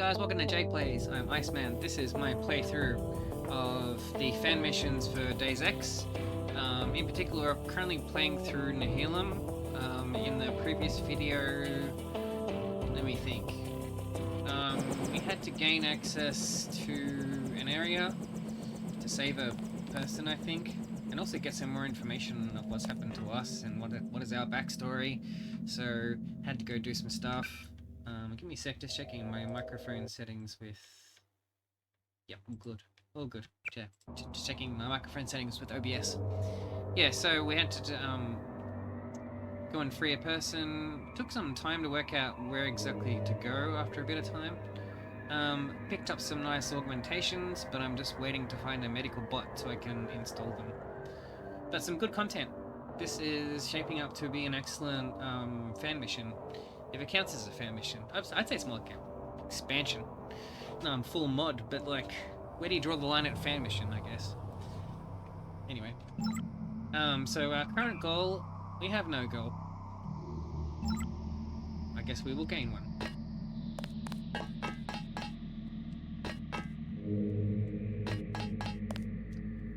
guys, welcome to JPlays. I'm Iceman. This is my playthrough of the fan missions for DeuSex. In particular, I'm currently playing through Nihilum. In the previous video, let me think. We had to gain access to an area to save a person, I think, and also get some more information of what's happened to us and what is our backstory. So, had to go do some stuff. Give me a sec, just checking my microphone settings with... Yep, all good. All good. Yeah, just checking my microphone settings with OBS. Yeah, so we had to go and free a person. Took some time to work out where exactly to go after a bit of time. Picked up some nice augmentations, but I'm just waiting to find a medical bot so I can install them. But some good content. This is shaping up to be an excellent fan mission. If it counts as a fan mission. I'd say it's more like an expansion. Full mod, but like, where do you draw the line at fan mission, I guess? Anyway. So our current goal, we have no goal. I guess we will gain one.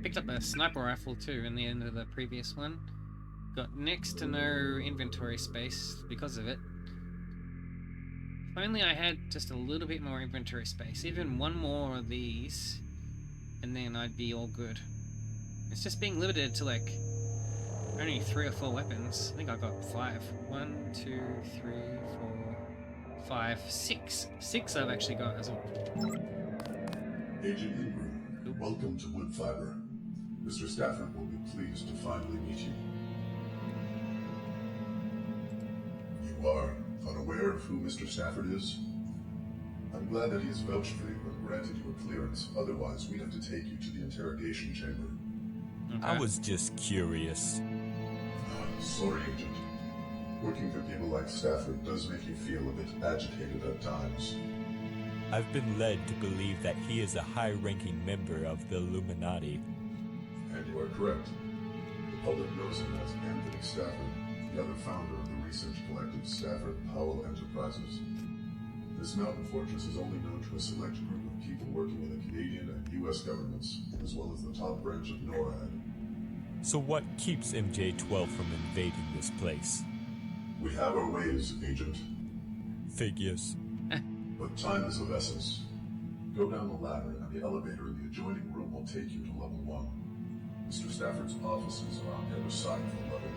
Picked up a sniper rifle too in the end of the previous one. Got next to no inventory space because of it. If only I had just a little bit more inventory space, even one more of these, and then I'd be all good. It's just being limited to like only 3 or 4 weapons. I think I got 5. 1, 2, 3, 4, 5, 6. 6 I've actually got as well. Agent Ingram, welcome to Woodfiber. Mr. Stafford will be pleased to finally meet you. You are unaware of who Mr. Stafford is? I'm glad that he has vouched for you and granted you a clearance. Otherwise, we'd have to take you to the interrogation chamber. Okay. I was just curious. Sorry, Agent. Working for people like Stafford does make you feel a bit agitated at times. I've been led to believe that he is a high-ranking member of the Illuminati. And you are correct. The public knows him as Anthony Stafford, the other founder of the research collective Stafford Powell Enterprises. This mountain fortress is only known to a select group of people working in the Canadian and US governments, as well as the top branch of NORAD. So what keeps MJ-12 from invading this place? We have our ways, Agent. Figures. But time is of essence. Go down the ladder, and the elevator in the adjoining room will take you to level 1. Mr. Stafford's offices are on the other side of the level.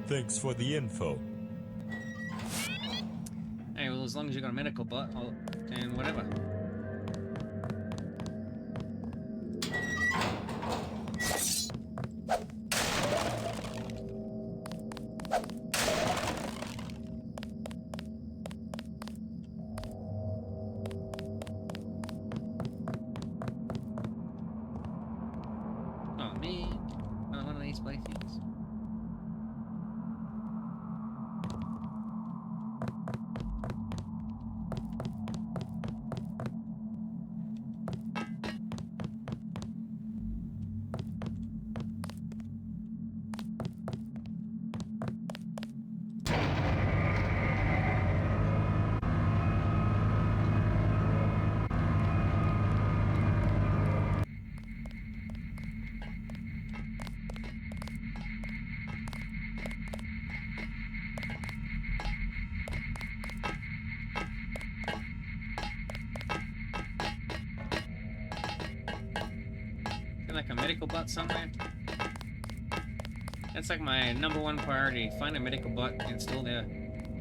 Thanks for the info. Hey, well, as long as you got a medical bot, then whatever. Oh man, not one of these play things. Like a medical bot somewhere. That's like my #1 priority. Find a medical bot and install the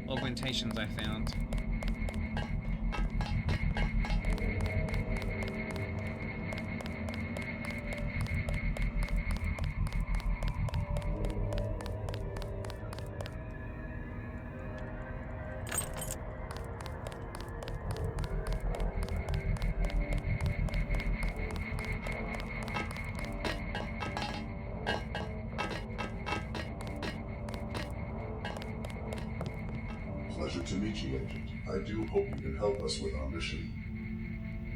augmentations I found. Pleasure to meet you, Agent. I do hope you can help us with our mission.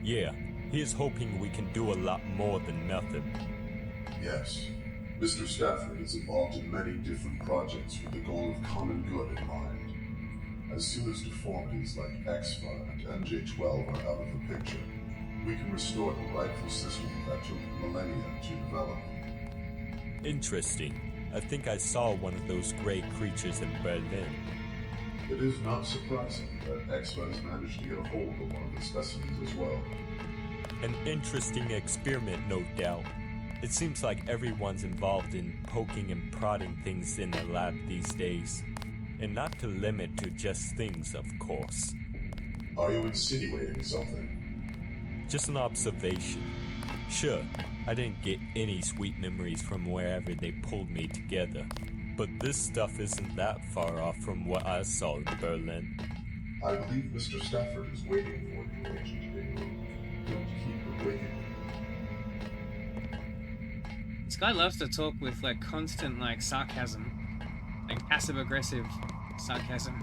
Yeah, he is hoping we can do a lot more than nothing. Yes. Mr. Stafford is involved in many different projects with the goal of common good in mind. As soon as deformities like XFA and MJ12 are out of the picture, we can restore the rightful system that took millennia to develop. Interesting. I think I saw one of those gray creatures in Berlin. It is not surprising that XFA has managed to get a hold of one of the specimens as well. An interesting experiment, no doubt. It seems like everyone's involved in poking and prodding things in the lab these days. And not to limit to just things, of course. Are you insinuating something? Just an observation. Sure, I didn't get any sweet memories from wherever they pulled me together. But this stuff isn't that far off from what I saw in Berlin. I believe Mr. Stafford is waiting for you, Agent Venom. Don't keep him waiting. This guy loves to talk with like constant like sarcasm. Like passive-aggressive sarcasm.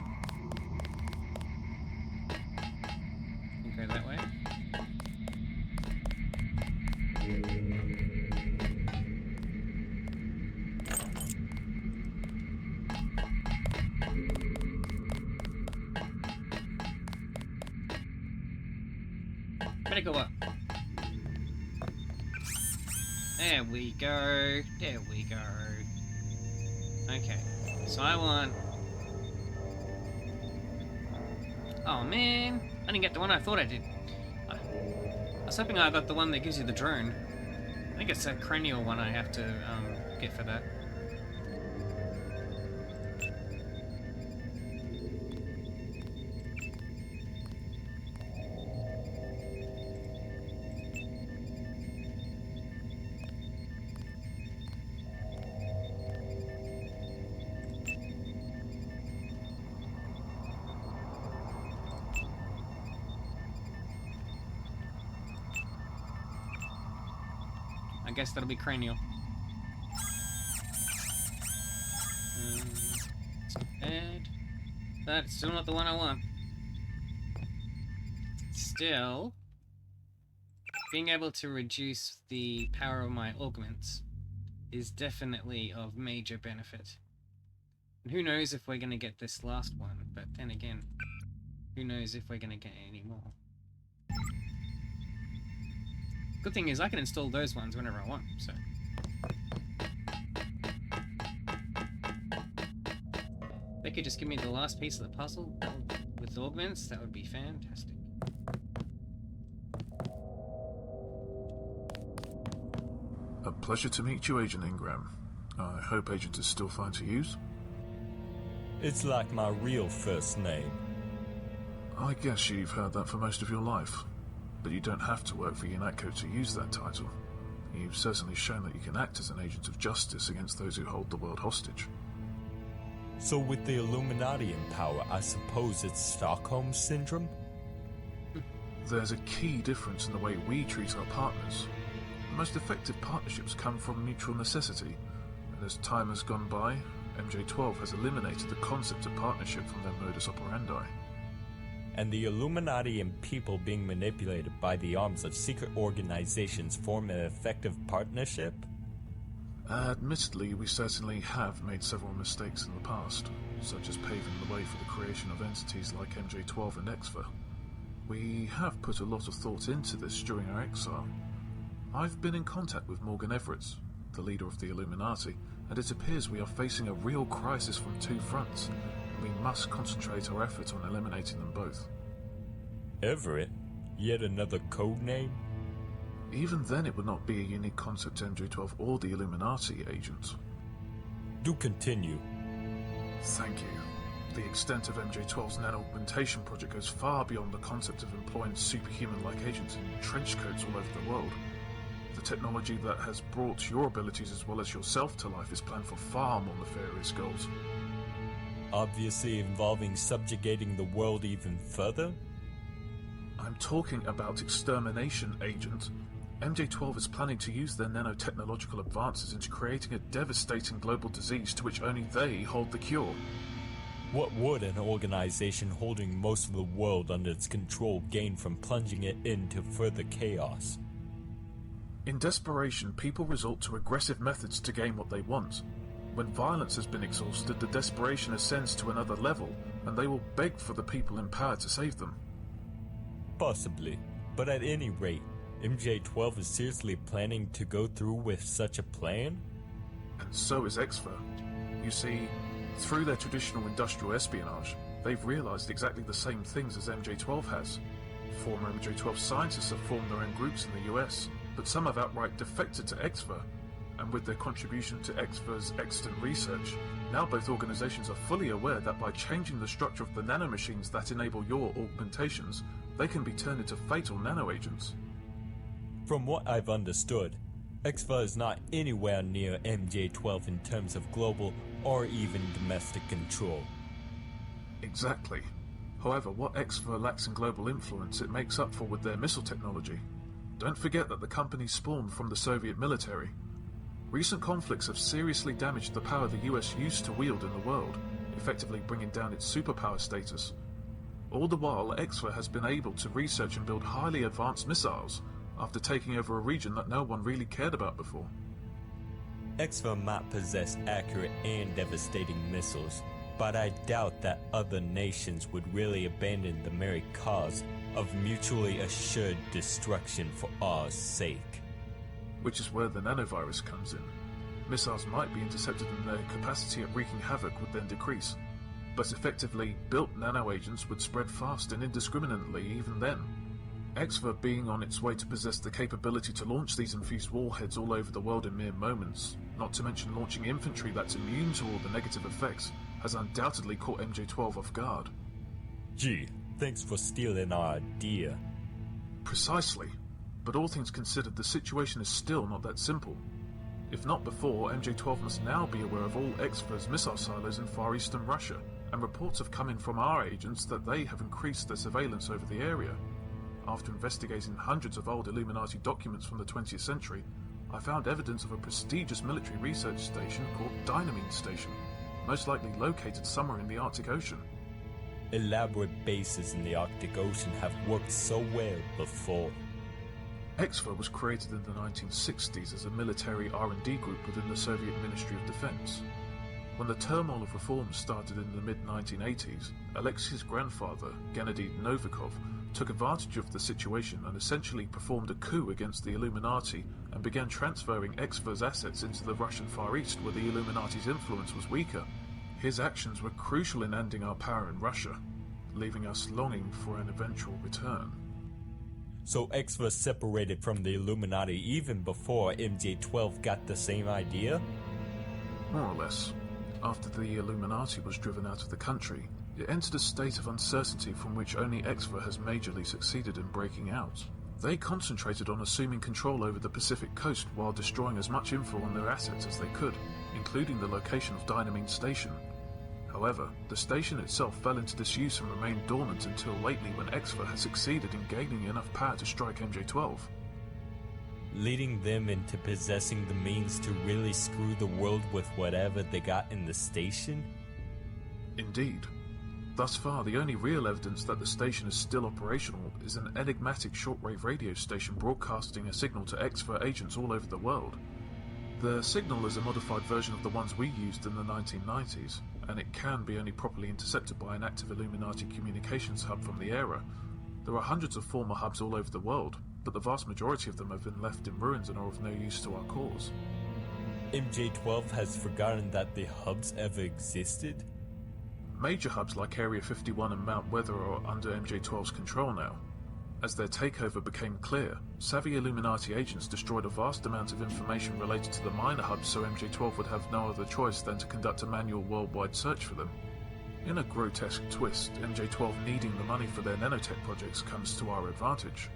You go that way. Better go up. There we go. There we go. Okay. So I want... Oh man, I didn't get the one I thought I did. I was hoping I got the one that gives you the drone. I think it's a cranial one I have to get for that. I guess that'll be cranial. It's not bad. But it's still not the one I want. Still, being able to reduce the power of my augments is definitely of major benefit. And who knows if we're going to get this last one, but then again, who knows if we're going to get any more. Good thing is I can install those ones whenever I want, so. They could just give me the last piece of the puzzle with augments, that would be fantastic. A pleasure to meet you, Agent Ingram. I hope Agent is still fine to use. It's like my real first name. I guess you've heard that for most of your life. But you don't have to work for UNATCO to use that title. You've certainly shown that you can act as an agent of justice against those who hold the world hostage. So with the Illuminati in power, I suppose it's Stockholm Syndrome? There's a key difference in the way we treat our partners. The most effective partnerships come from mutual necessity, and as time has gone by, MJ12 has eliminated the concept of partnership from their modus operandi. And the Illuminati and people being manipulated by the arms of secret organizations form an effective partnership? Admittedly, we certainly have made several mistakes in the past, such as paving the way for the creation of entities like MJ12 and XFA. We have put a lot of thought into this during our exile. I've been in contact with Morgan Everett, the leader of the Illuminati, and it appears we are facing a real crisis from two fronts. We must concentrate our effort on eliminating them both. Everett? Yet another code name? Even then it would not be a unique concept to MJ12 or the Illuminati, Agent. Do continue. Thank you. The extent of MJ12's nano-augmentation project goes far beyond the concept of employing superhuman-like agents in trench coats all over the world. The technology that has brought your abilities as well as yourself to life is planned for far more nefarious goals. Obviously involving subjugating the world even further? I'm talking about extermination, Agent. MJ12 is planning to use their nanotechnological advances into creating a devastating global disease to which only they hold the cure. What would an organization holding most of the world under its control gain from plunging it into further chaos? In desperation, people resort to aggressive methods to gain what they want. When violence has been exhausted, the desperation ascends to another level, and they will beg for the people in power to save them. Possibly, but at any rate, MJ12 is seriously planning to go through with such a plan? And so is Exfer. You see, through their traditional industrial espionage, they've realized exactly the same things as MJ12 has. Former MJ12 scientists have formed their own groups in the US, but some have outright defected to Exfer, and with their contribution to Exfer's extant research, now both organizations are fully aware that by changing the structure of the nanomachines that enable your augmentations, they can be turned into fatal nanoagents. From what I've understood, Exfer is not anywhere near MJ12 in terms of global or even domestic control. Exactly. However, what Exfer lacks in global influence, it makes up for with their missile technology. Don't forget that the company spawned from the Soviet military. Recent conflicts have seriously damaged the power the US used to wield in the world, effectively bringing down its superpower status. All the while, Exfer has been able to research and build highly advanced missiles, after taking over a region that no one really cared about before. Exfer might possess accurate and devastating missiles, but I doubt that other nations would really abandon the merry cause of mutually assured destruction for our sake. Which is where the nanovirus comes in. Missiles might be intercepted and their capacity at wreaking havoc would then decrease, but effectively, built nanoagents would spread fast and indiscriminately even then. Exfer being on its way to possess the capability to launch these infused warheads all over the world in mere moments, not to mention launching infantry that's immune to all the negative effects, has undoubtedly caught MJ12 off guard. Gee, thanks for stealing our idea. Precisely. But all things considered, the situation is still not that simple. If not before, MJ12 must now be aware of all Exfer's missile silos in Far Eastern Russia, and reports have come in from our agents that they have increased their surveillance over the area. After investigating hundreds of old Illuminati documents from the 20th century, I found evidence of a prestigious military research station called Dynamine Station, most likely located somewhere in the Arctic Ocean. Elaborate bases in the Arctic Ocean have worked so well before. Exfer was created in the 1960s as a military R&D group within the Soviet Ministry of Defense. When the turmoil of reform started in the mid-1980s, Alexei's grandfather, Gennady Novikov, took advantage of the situation and essentially performed a coup against the Illuminati and began transferring Exfer's assets into the Russian Far East where the Illuminati's influence was weaker. His actions were crucial in ending our power in Russia, leaving us longing for an eventual return. So Exfer separated from the Illuminati even before MJ12 got the same idea? More or less. After the Illuminati was driven out of the country, it entered a state of uncertainty from which only Exfer has majorly succeeded in breaking out. They concentrated on assuming control over the Pacific coast while destroying as much info on their assets as they could, including the location of Dynamine Station. However, the station itself fell into disuse and remained dormant until lately when Exfer has succeeded in gaining enough power to strike MJ12. Leading them into possessing the means to really screw the world with whatever they got in the station? Indeed. Thus far, the only real evidence that the station is still operational is an enigmatic shortwave radio station broadcasting a signal to Exfer agents all over the world. The signal is a modified version of the ones we used in the 1990s, and it can be only properly intercepted by an active Illuminati communications hub from the era. There are hundreds of former hubs all over the world, but the vast majority of them have been left in ruins and are of no use to our cause. MJ12 has forgotten that the hubs ever existed? Major hubs like Area 51 and Mount Weather are under MJ12's control now. As their takeover became clear, savvy Illuminati agents destroyed a vast amount of information related to the minor hubs, so MJ12 would have no other choice than to conduct a manual worldwide search for them. In a grotesque twist, MJ12 needing the money for their nanotech projects comes to our advantage.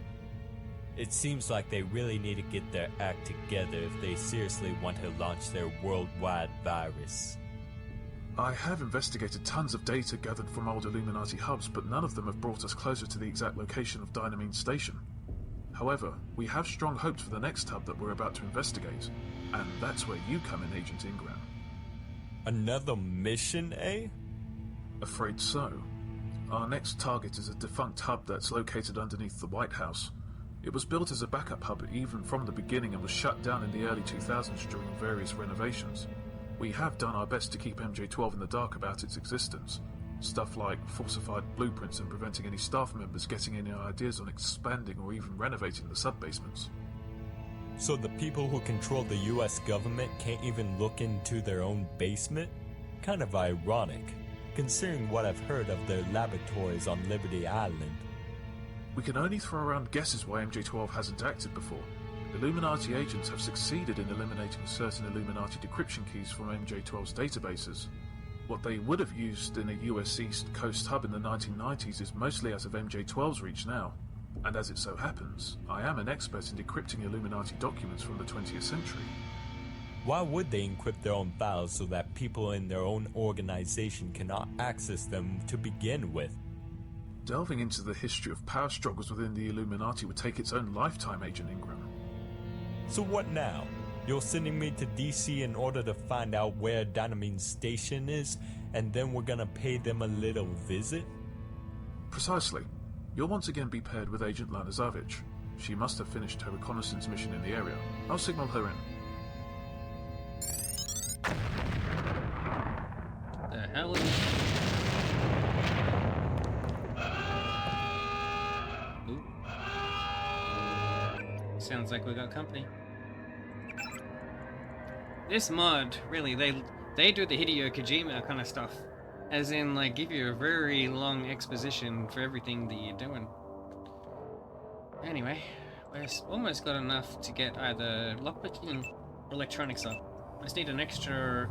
It seems like they really need to get their act together if they seriously want to launch their worldwide virus. I have investigated tons of data gathered from old Illuminati hubs, but none of them have brought us closer to the exact location of Dynamine Station. However, we have strong hopes for the next hub that we're about to investigate, and that's where you come in, Agent Ingram. Another mission, eh? Afraid so. Our next target is a defunct hub that's located underneath the White House. It was built as a backup hub even from the beginning and was shut down in the early 2000s during various renovations. We have done our best to keep MJ12 in the dark about its existence, Stuff like falsified blueprints and preventing any staff members getting any ideas on expanding or even renovating the sub-basements. So the people who control the US government can't even look into their own basement? Kind of ironic, considering what I've heard of their laboratories on Liberty Island. We can only throw around guesses why MJ-12 hasn't acted before. Illuminati agents have succeeded in eliminating certain Illuminati decryption keys from MJ-12's databases. What they would have used in a US East Coast hub in the 1990s is mostly out of MJ-12's reach now. And as it so happens, I am an expert in decrypting Illuminati documents from the 20th century. Why would they encrypt their own files so that people in their own organization cannot access them to begin with? Delving into the history of power struggles within the Illuminati would take its own lifetime, Agent Ingram. So what now? You're sending me to DC in order to find out where Dynamine's station is, and then we're gonna pay them a little visit? Precisely. You'll once again be paired with Agent Lana Zavich. She must have finished her reconnaissance mission in the area. I'll signal her in. The hell is... Ooh. Sounds like we got company. This mod, really, they do the Hideo Kojima kind of stuff. As in, like, give you a very long exposition for everything that you're doing. Anyway, we've almost got enough to get either lockpicking or electronics up. I just need an extra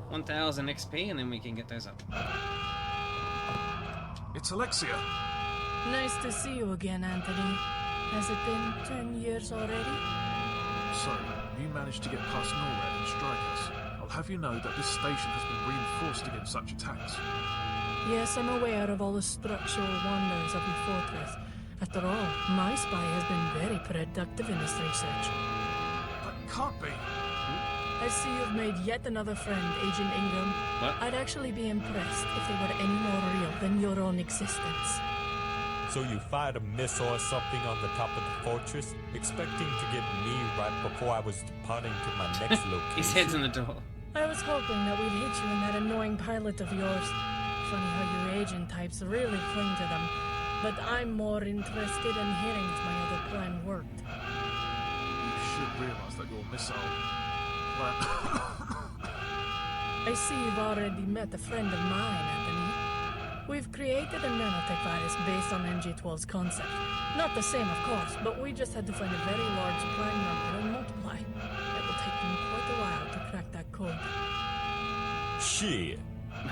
1000 XP and then we can get those up. It's Alexia. Nice to see you again, Anthony. Has it been 10 years already? So, you managed to get past NORAD and strike us. I'll have you know that this station has been reinforced against such attacks. Yes, I'm aware of all the structural wonders of your fortress. After all, my spy has been very productive in this research. That can't be. I see you've made yet another friend, Agent Ingram. What? I'd actually be impressed if they were any more real than your own existence. So you fired a missile or something on the top of the fortress, expecting to get me right before I was departing to my next location? His head's in the door. I was hoping that we'd hit you in that annoying pilot of yours. Funny how you agent types really cling to them. But I'm more interested in hearing if my other plan worked. You should realize that your missile plan... I see you've already met a friend of mine, Anthony. We've created a nanotech virus based on MJ-12's concept. Not the same, of course, but we just had to find a very large prime number and multiply. It will take them quite a while to crack that code. Shit.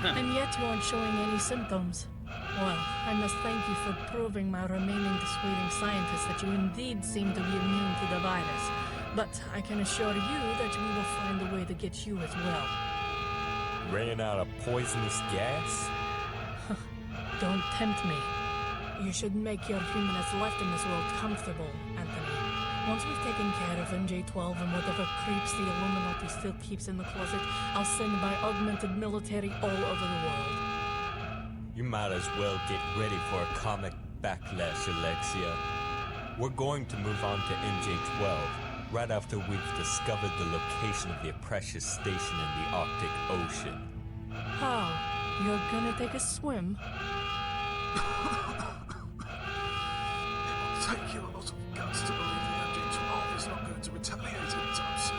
And yet you aren't showing any symptoms. Well, I must thank you for proving my remaining dissuading scientist that you indeed seem to be immune to the virus. But I can assure you that we will find a way to get you as well. Ran out of poisonous gas? Don't tempt me. You should make your human that's left in this world comfortable, Anthony. Once we've taken care of MJ-12 and whatever creeps the Illuminati still keeps in the closet, I'll send my augmented military all over the world. You might as well get ready for a comic backlash, Alexia. We're going to move on to MJ-12, right after we've discovered the location of your precious station in the Arctic Ocean. How? You're gonna take a swim? It will take you a lot of guts to believe the MJ-12 is not going to retaliate anytime soon.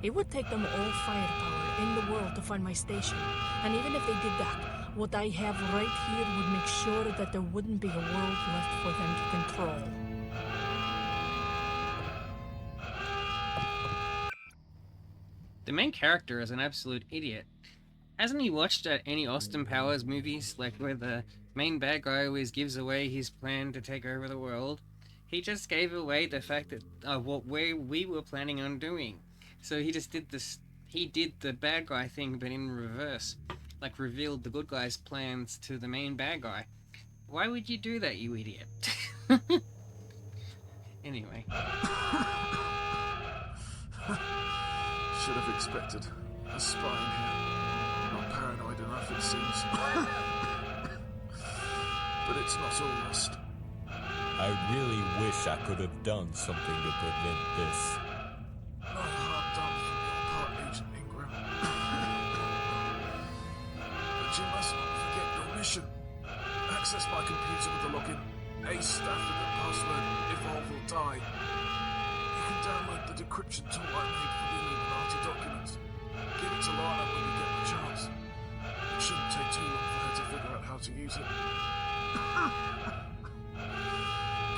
It would take them all firepower in the world to find my station. And even if they did that, what I have right here would make sure that there wouldn't be a world left for them to control. The main character is an absolute idiot. Hasn't he watched any Austin Powers movies, like where the main bad guy always gives away his plan to take over the world? He just gave away the fact that what we were planning on doing. So he just did this. He did the bad guy thing, but in reverse, like revealed the good guy's plans to the main bad guy. Why would you do that, you idiot? Anyway. Should have expected a spy in here. Not paranoid enough, it seems. But it's not all lost. I really wish I could have done something to prevent this. No harm done from your part, Agent Ingram. But you must not forget mission. Access my computer with the login Ace Stafford and password Evolve or Die. You can download the decryption tool I made for the Illuminati documents. Give it to Lana when you get the chance. It shouldn't take too long for her to figure out how to use it.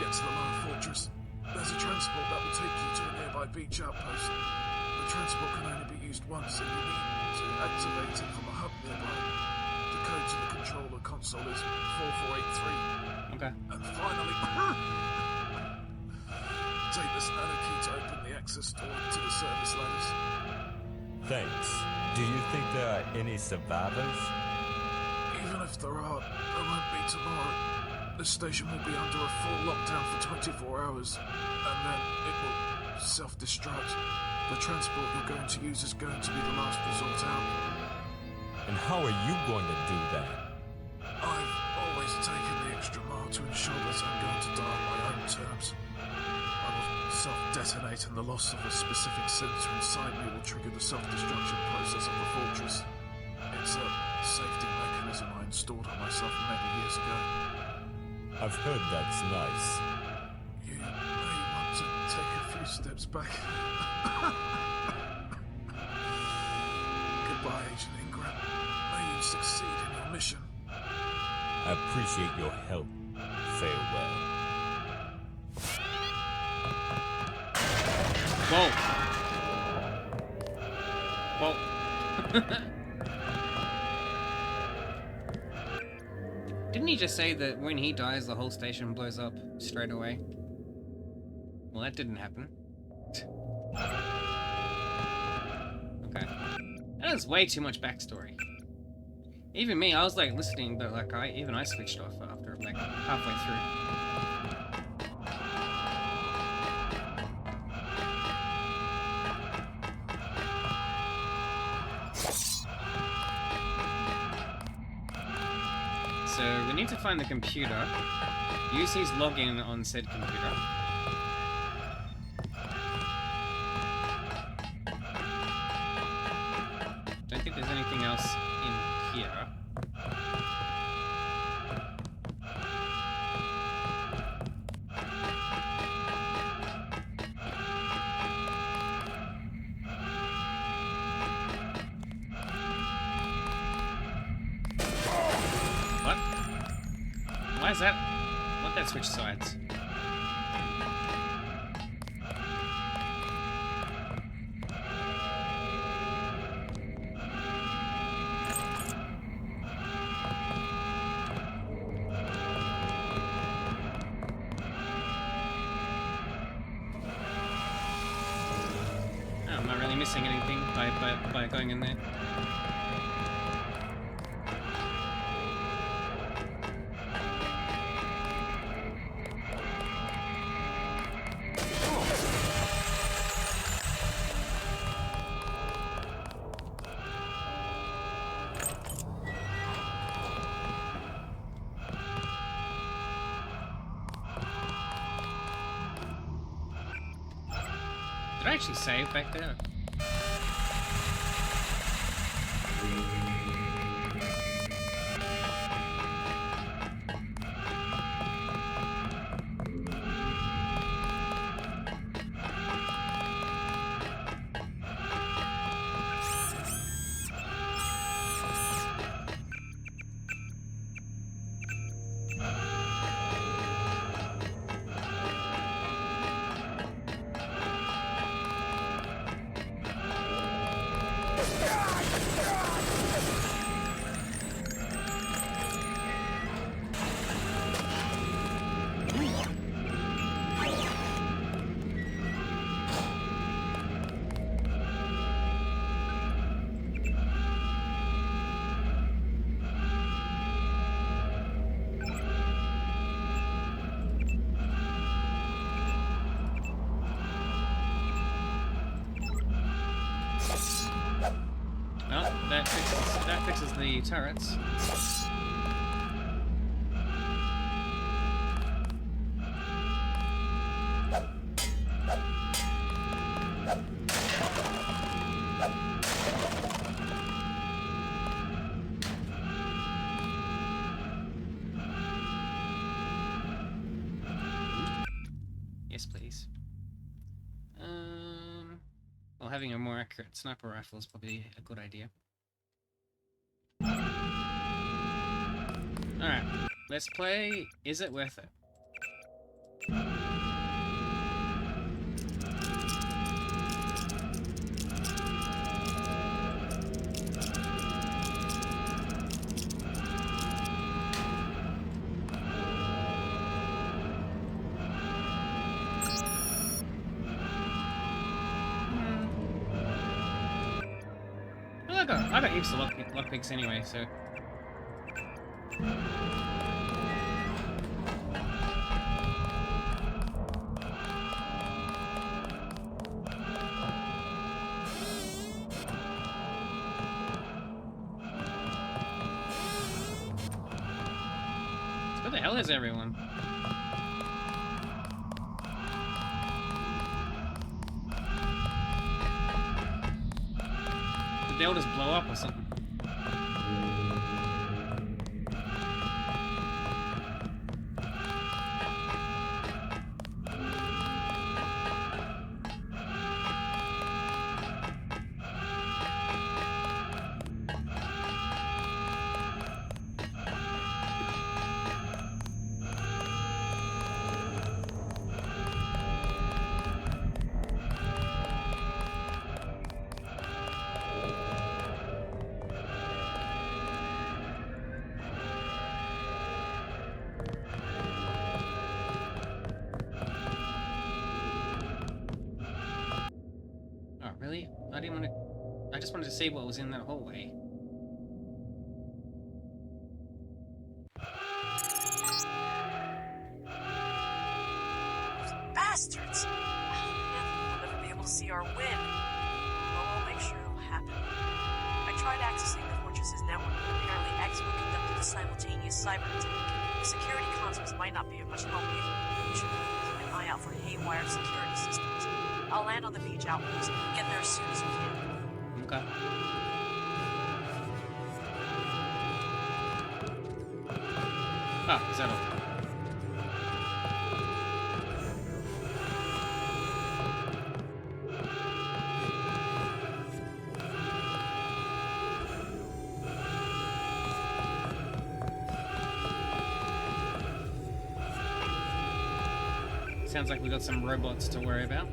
Get to the lower fortress. There's a transport that will take you to a nearby beach outpost. The transport can only be used once, and you need to activate it from a hub nearby. The code to the controller console is 4483. Okay. And finally, take this nano key to open the access door to the service ladders. Thanks. Do you think there are any survivors? Even if there are, there won't be tomorrow. This station will be under a full lockdown for 24 hours, and then it will self-destruct. The transport you're going to use is going to be the last resort out. And how are you going to do that? I've always taken the extra mile to ensure that I'm going to die on my own terms. I will self-detonate, and the loss of a specific sensor inside me will trigger the self-destruction process of the fortress. It's a safety mechanism I installed on myself many years ago. I've heard that's nice. You may want to take a few steps back. Goodbye, Agent Ingram. May you succeed in your mission. I appreciate your help. Farewell. Whoa. Whoa. Didn't he just say that when he dies, the whole station blows up straight away? Well, that didn't happen. Okay. That is way too much backstory. Even me, I was like listening, but like I switched off after like halfway through. So we need to find the computer, use his login on said computer. Don't think there's anything else in here. What? Why is that? Let that switch sides. I'm not really missing anything by going in there. Did I actually save back there? Well, that fixes the turrets. Yes, please. Well, having a more accurate sniper rifle is probably a good idea. Alright, let's play Is It Worth It? Well, I got heaps of lockpicks anyway, so... Where the hell is everyone? Did they all just blow up or something? Oh, really? I didn't want to... I just wanted to see what was in that hallway. Bastards! We'll never be able to see our win. But we'll make sure it'll happen. I tried accessing the Fortress's network, but apparently X-Wing conducted a simultaneous cyber attack. The security consoles might not be of much help either. We should keep an eye out for haywire security systems. I'll land on the beach outpost and get there as soon as we can. Okay. Ah, is that all? Sounds like we got some robots to worry about.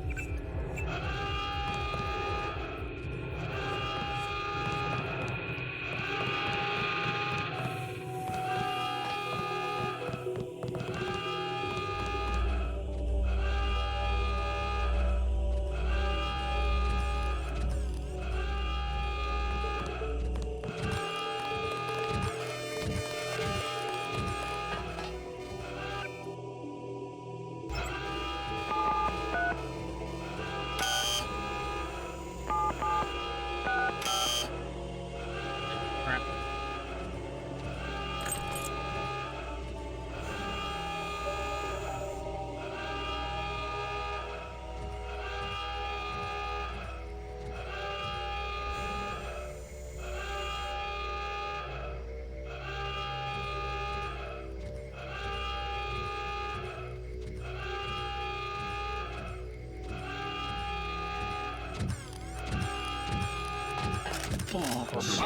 Oh, shit.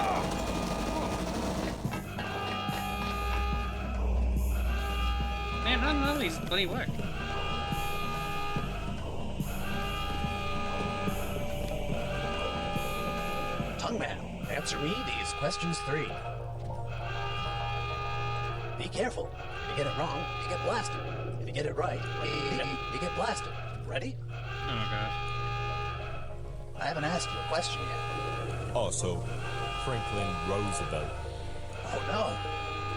Man, none of these bloody work. Tongueman, answer me these questions 3. Be careful. If you get it wrong, you get blasted. If you get it right, you get blasted. Ready? Oh my god. I haven't asked you a question yet. Also, Franklin Roosevelt. Oh no.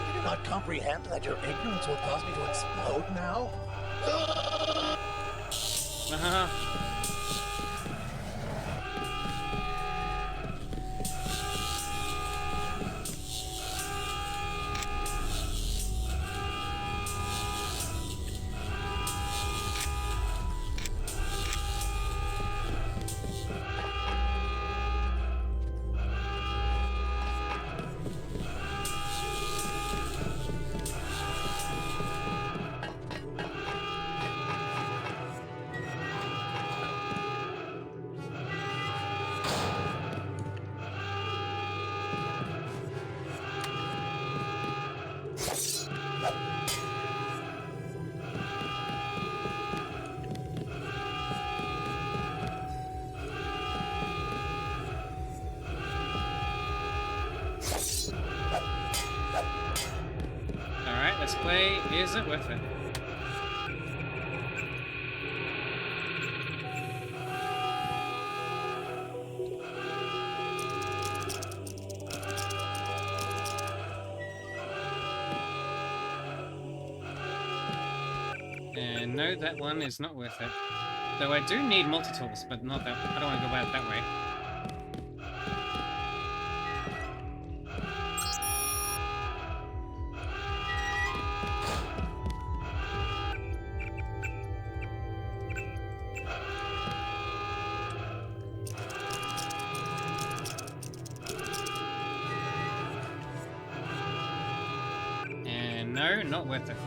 You do not comprehend that your ignorance will cause me to explode now? Is it worth it? And no, that one is not worth it. Though I do need multi-tools, but not that. I don't want to go about it that way. And no, not worth it.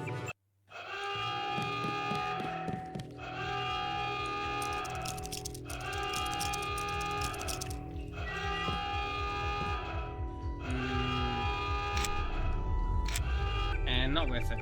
And not worth it.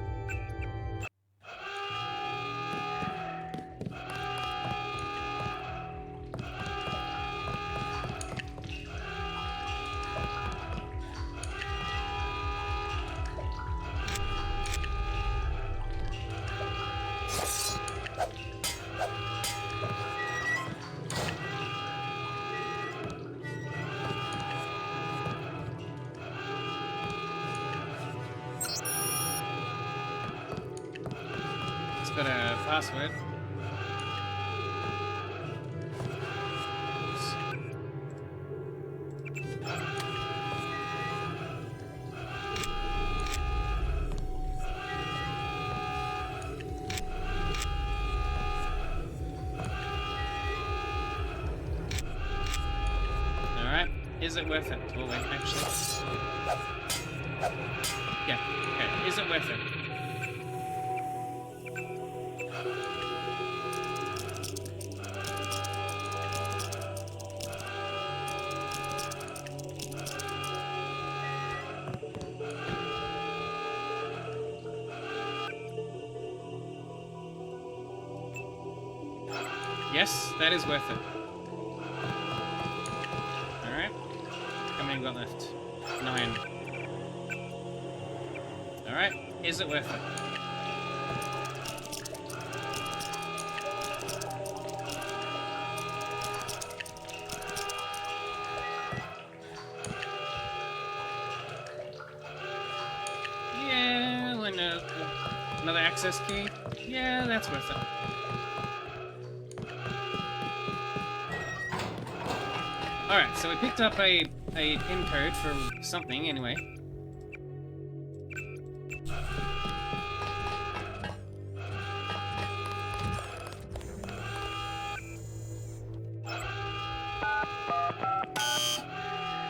Got a password. Oops. Alright, is it worth it? Oh wait, actually. Yeah, okay, is it worth it? Yes, that is worth it. Alright. How many we got left? 9. Alright, is it worth it? Yeah, another access key. Yeah, that's worth it. Alright, so we picked up a pin code for something, anyway.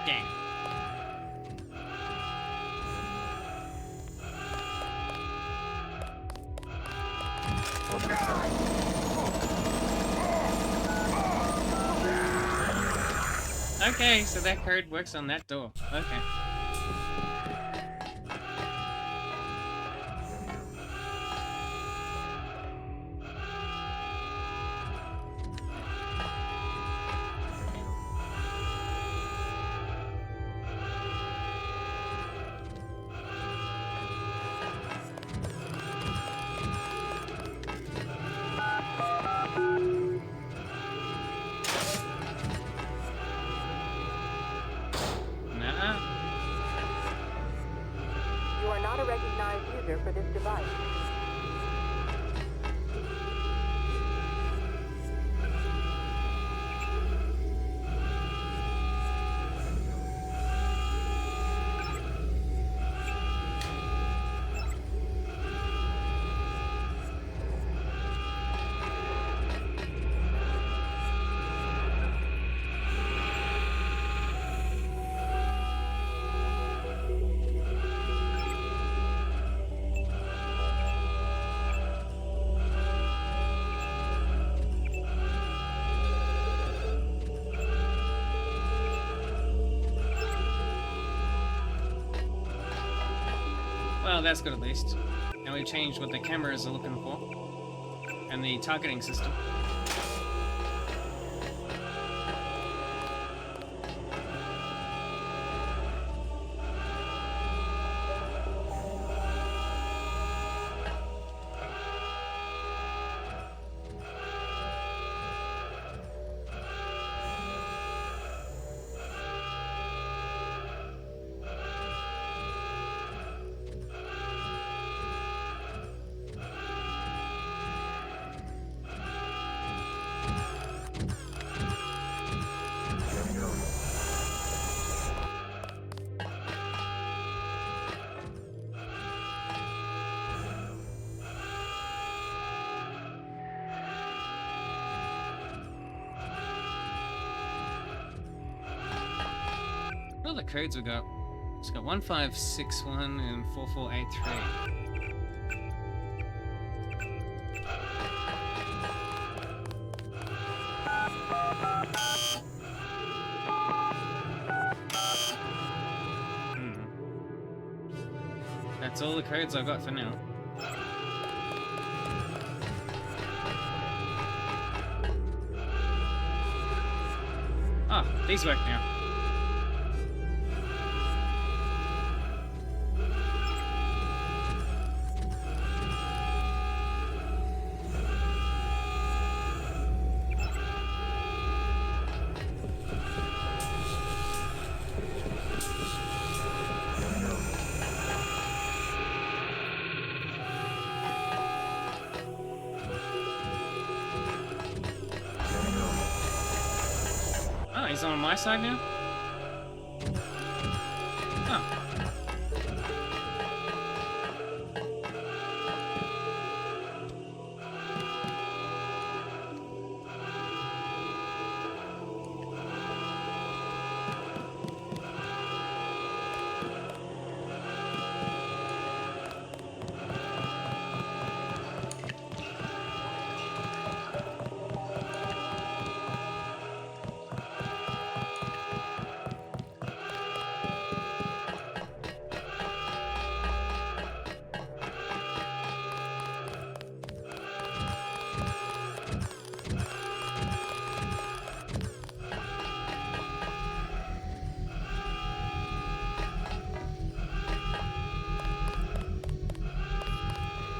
Dang. Okay, so that code works on that door. Okay. For this device. Well, that's good at least. Now we've changed what the cameras are looking for. And the targeting system. are the codes we got? It's got 1561 and 4483. That's all the codes I've got for now. Ah, these work now. He's on my side now? Oh.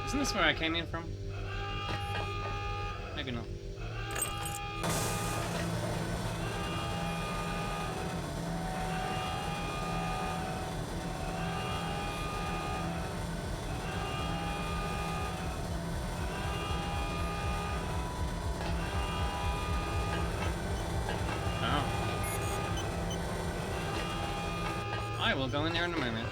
Isn't this where I came in from? Maybe not. Oh. I will go in there in a moment.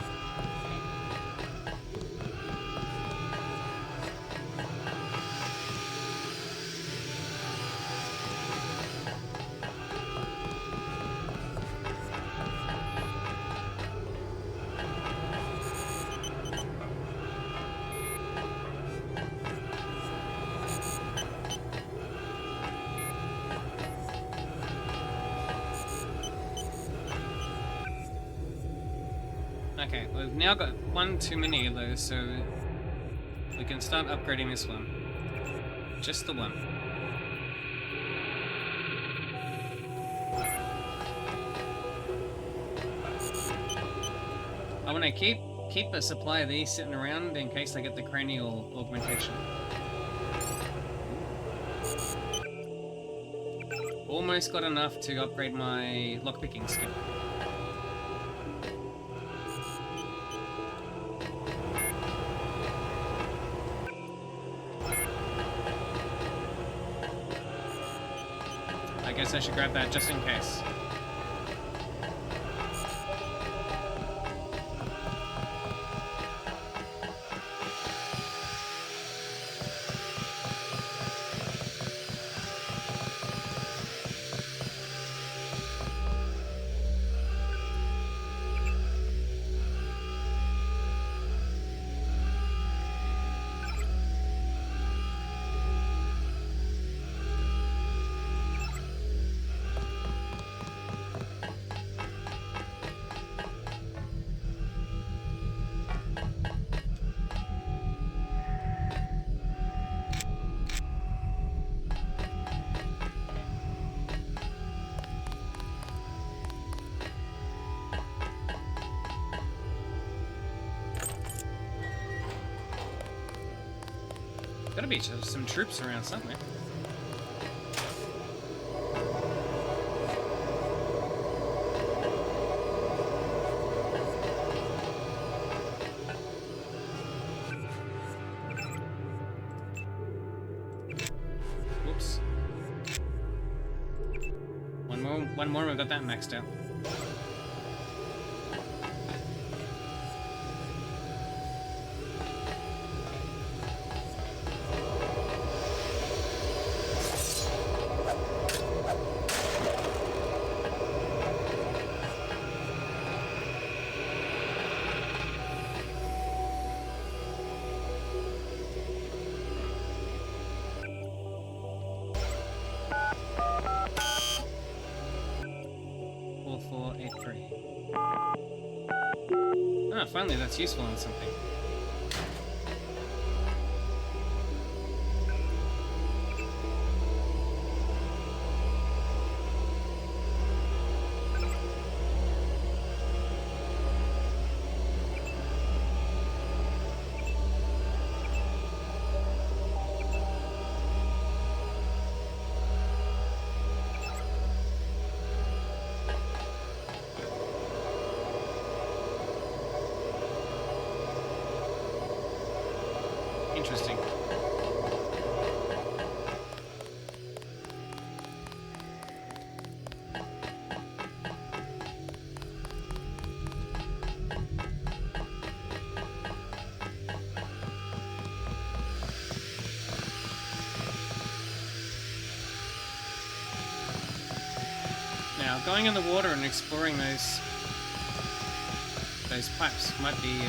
Okay, we've now got one too many of those, so we can start upgrading this one. Just the one. I want to keep a supply of these sitting around in case I get the cranial augmentation. Almost got enough to upgrade my lockpicking skill. I guess I should grab that just in case. Gotta be some troops around somewhere. Whoops. One more, we've got that maxed out. Ah, finally, that's useful on something. Interesting. Now, going in the water and exploring those pipes might be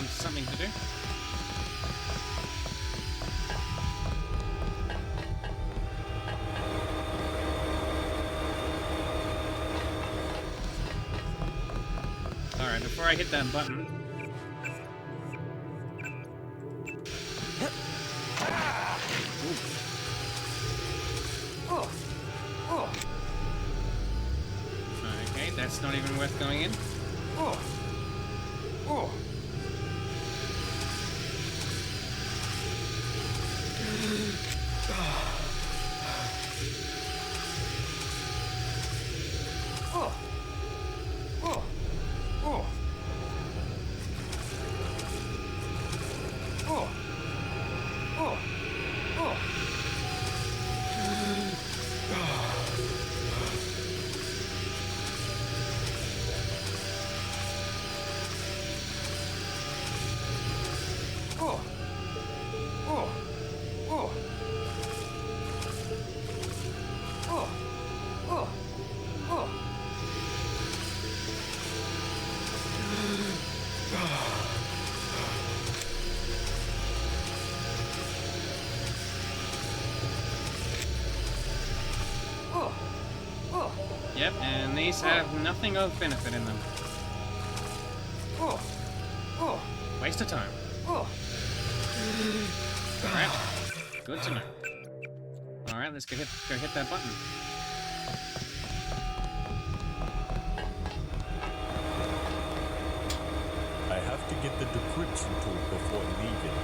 something to do. Alright, before I hit that button. Okay, that's not even worth going in. Yep, and these have nothing of benefit in them. Waste of time. Alright, good to know. Alright, let's go hit that button. I have to get the decryption tool before leaving.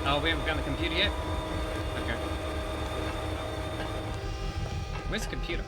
Oh, we haven't found the computer yet? Okay. Where's the computer?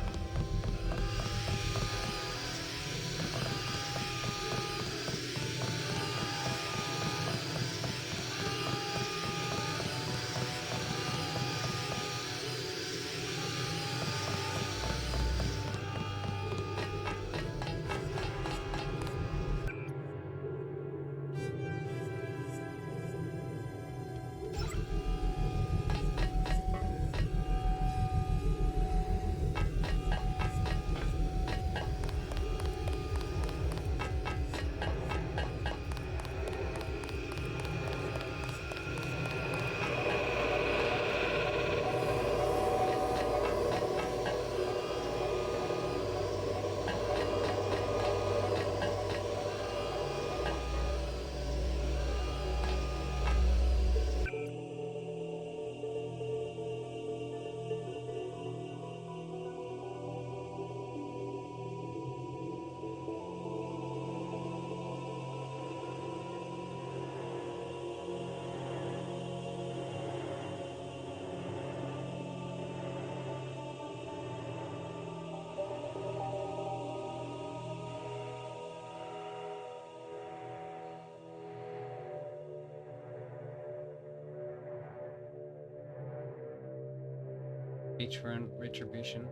Beachfront retribution.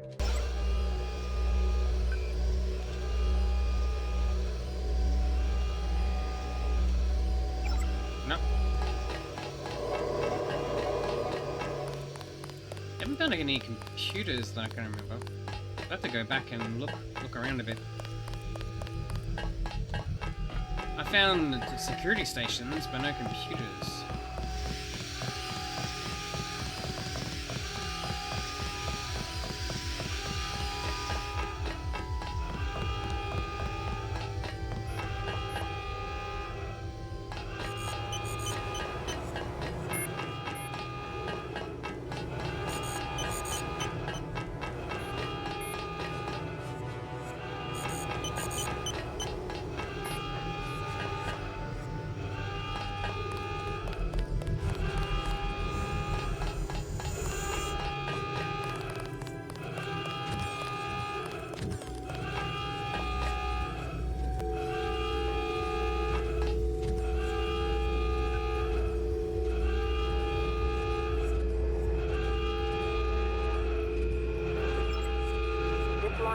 No. Haven't found any computers that I can remember. I'll have to go back and look around a bit. I found the security stations, but no computers.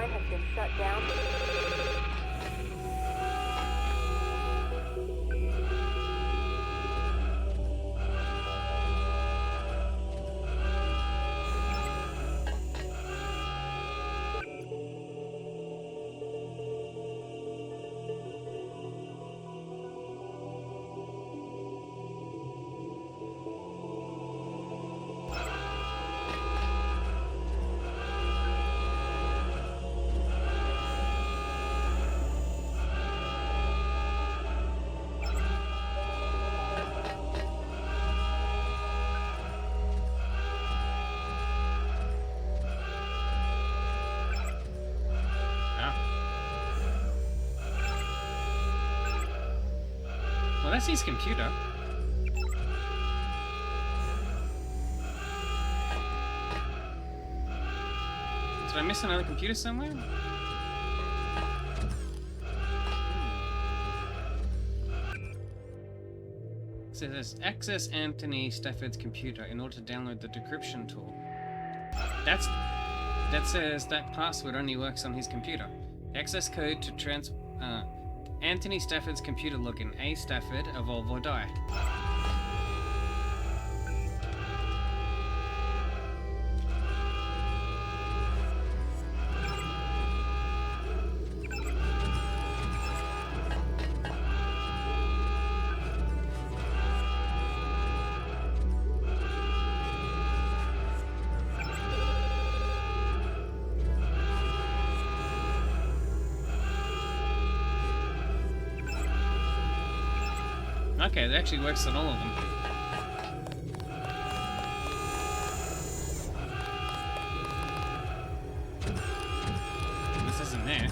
line has been shut down. Well, that's his computer. Did I miss another computer somewhere? So it says access Anthony Stafford's computer in order to download the decryption tool. That says that password only works on his computer. Access code to Anthony Stafford's computer login. A Stafford, evolve or die. Okay, that actually works on all of them. This isn't there.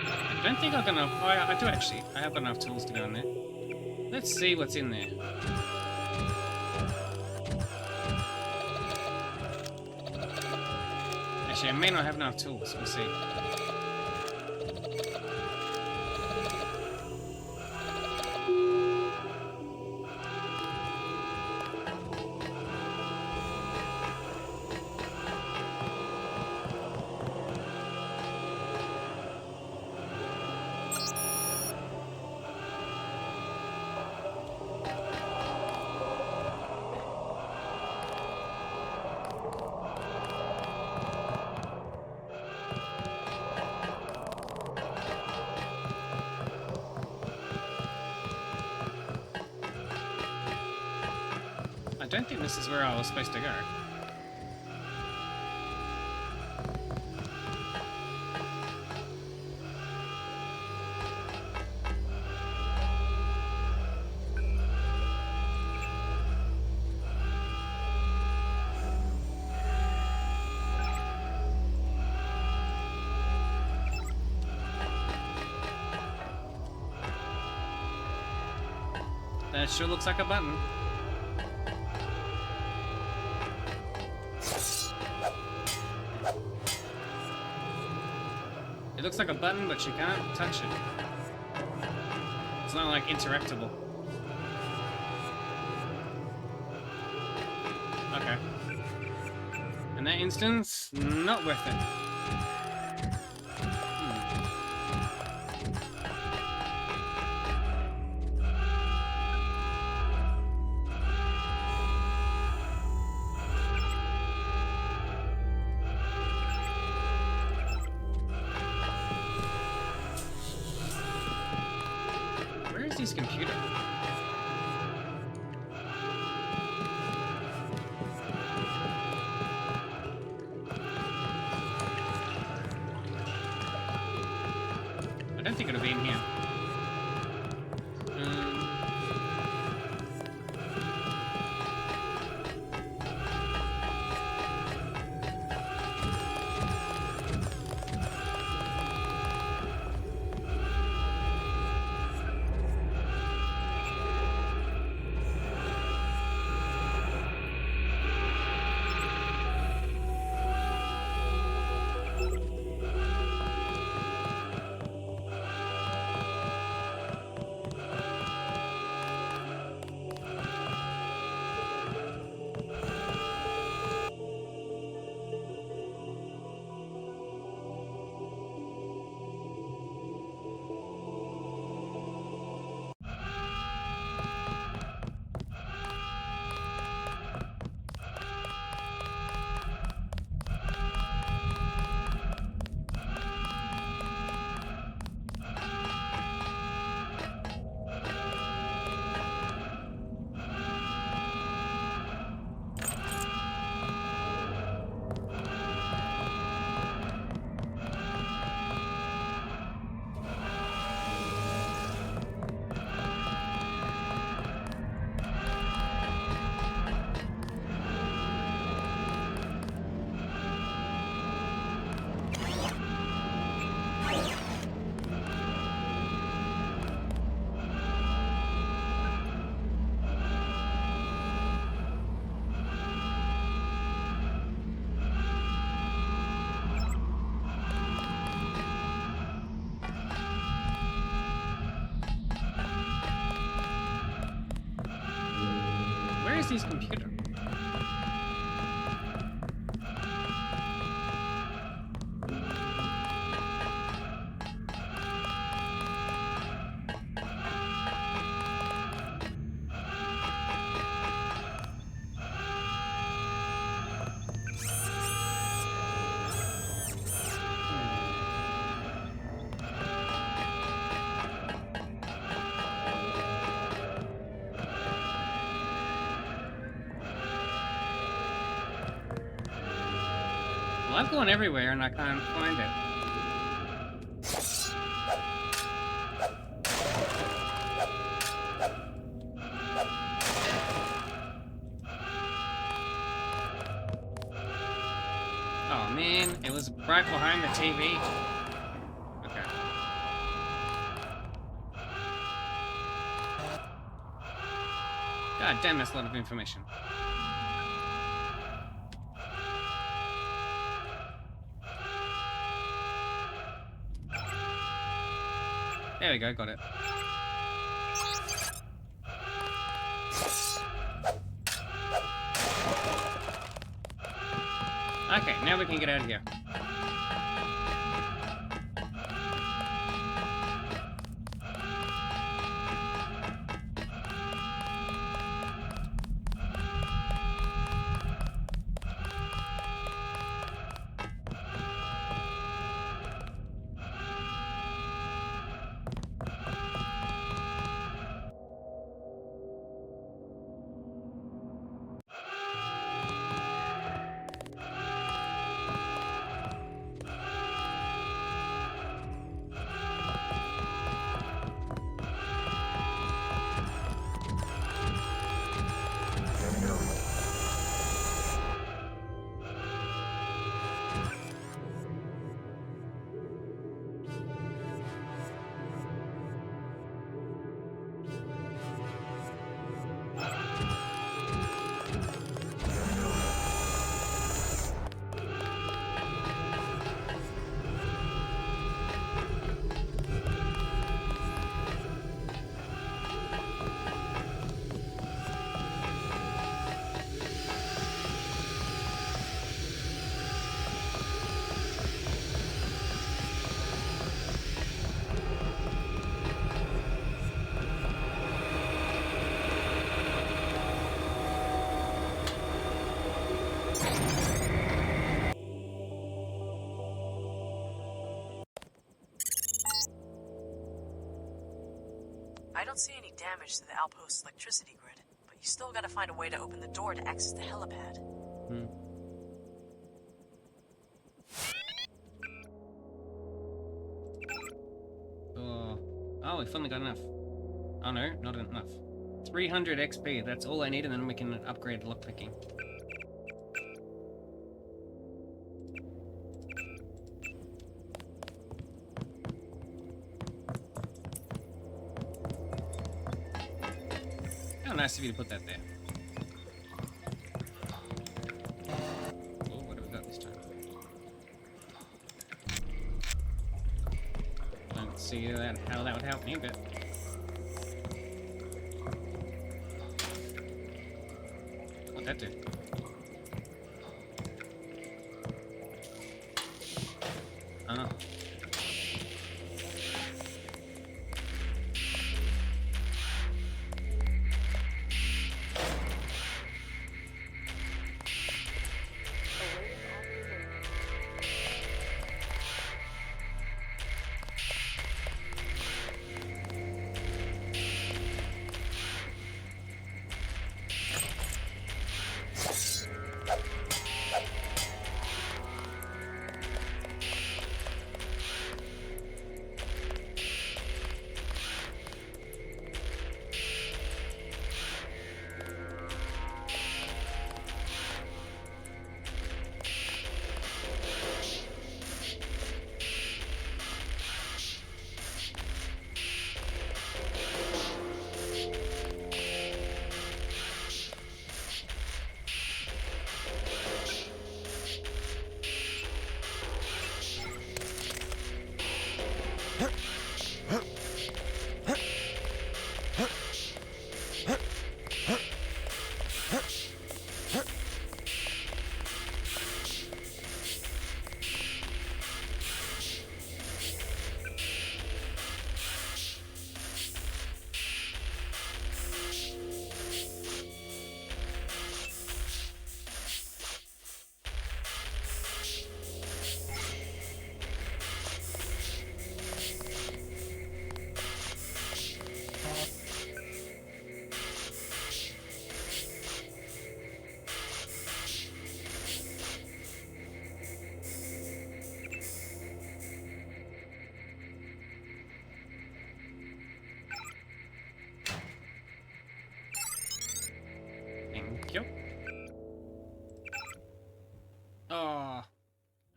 I don't think I've got enough. Oh, I do actually. I have got enough tools to go in there. Let's see what's in there. Actually, I may not have enough tools. We'll see. I don't think this is where I was supposed to go. That sure looks like a button. It looks like a button, but you can't touch it. It's not like interactable. Okay. In that instance, not worth it. His computer. I don't think it'll be in here. is his computer? Well, I've gone everywhere and I can't find it. Oh man, it was right behind the TV. Okay. God damn, that's a lot of information. There we go, got it. Okay, now we can get out of here. I don't see any damage to the outpost's electricity grid, but you still gotta find a way to open the door to access the helipad. Oh, we finally got enough. Oh no, not enough. 300 XP, that's all I need, and then we can upgrade lockpicking. How nice of you to put that there. Oh, what have we got this time? Don't see how that would help me, but... What'd that do? Oh.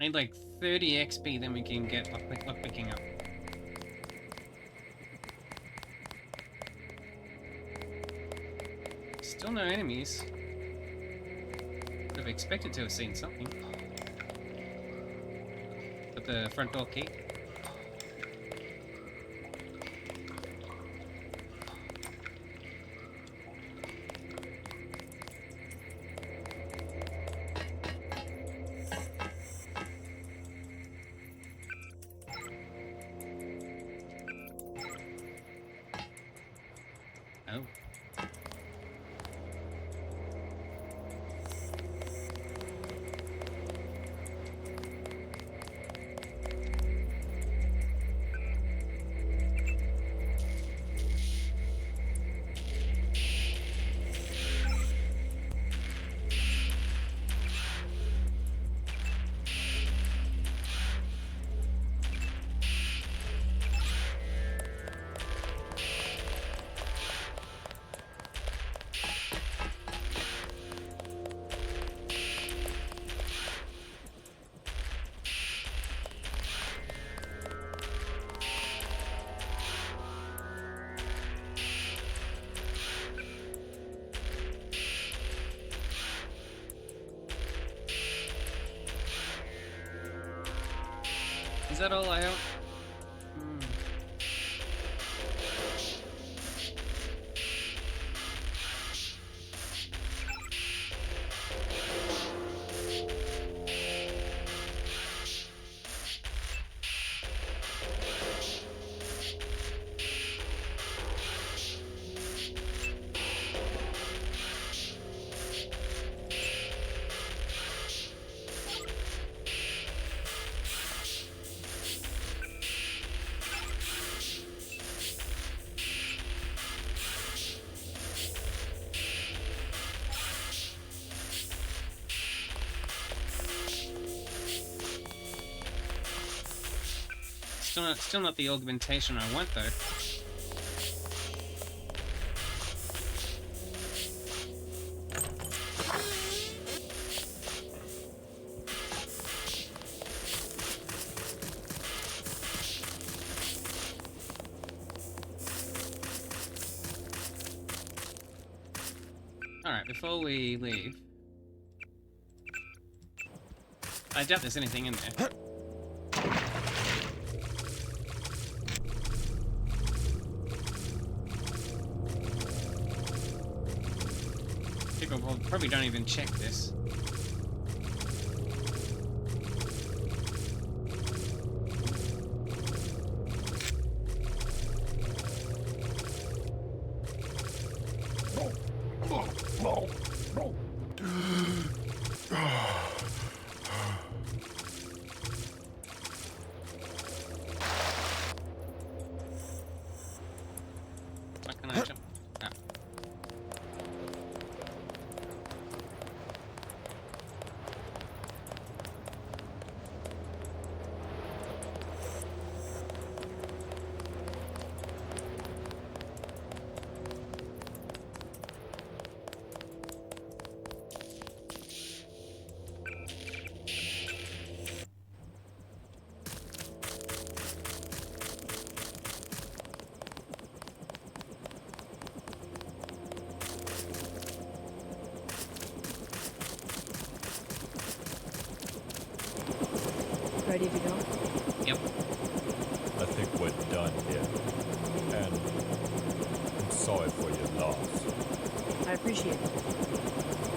need like 30 XP, then we can get lockpicking up. Still no enemies. Would have expected to have seen something. Got the front door key. Oh. Is that all I have? Still not the augmentation I want, though. Alright, before we leave... I doubt there's anything in there. People probably don't even check this. What can I jump? Ah. Ready to go? Yep. I think we're done here. And I'm sorry for your loss. I appreciate it.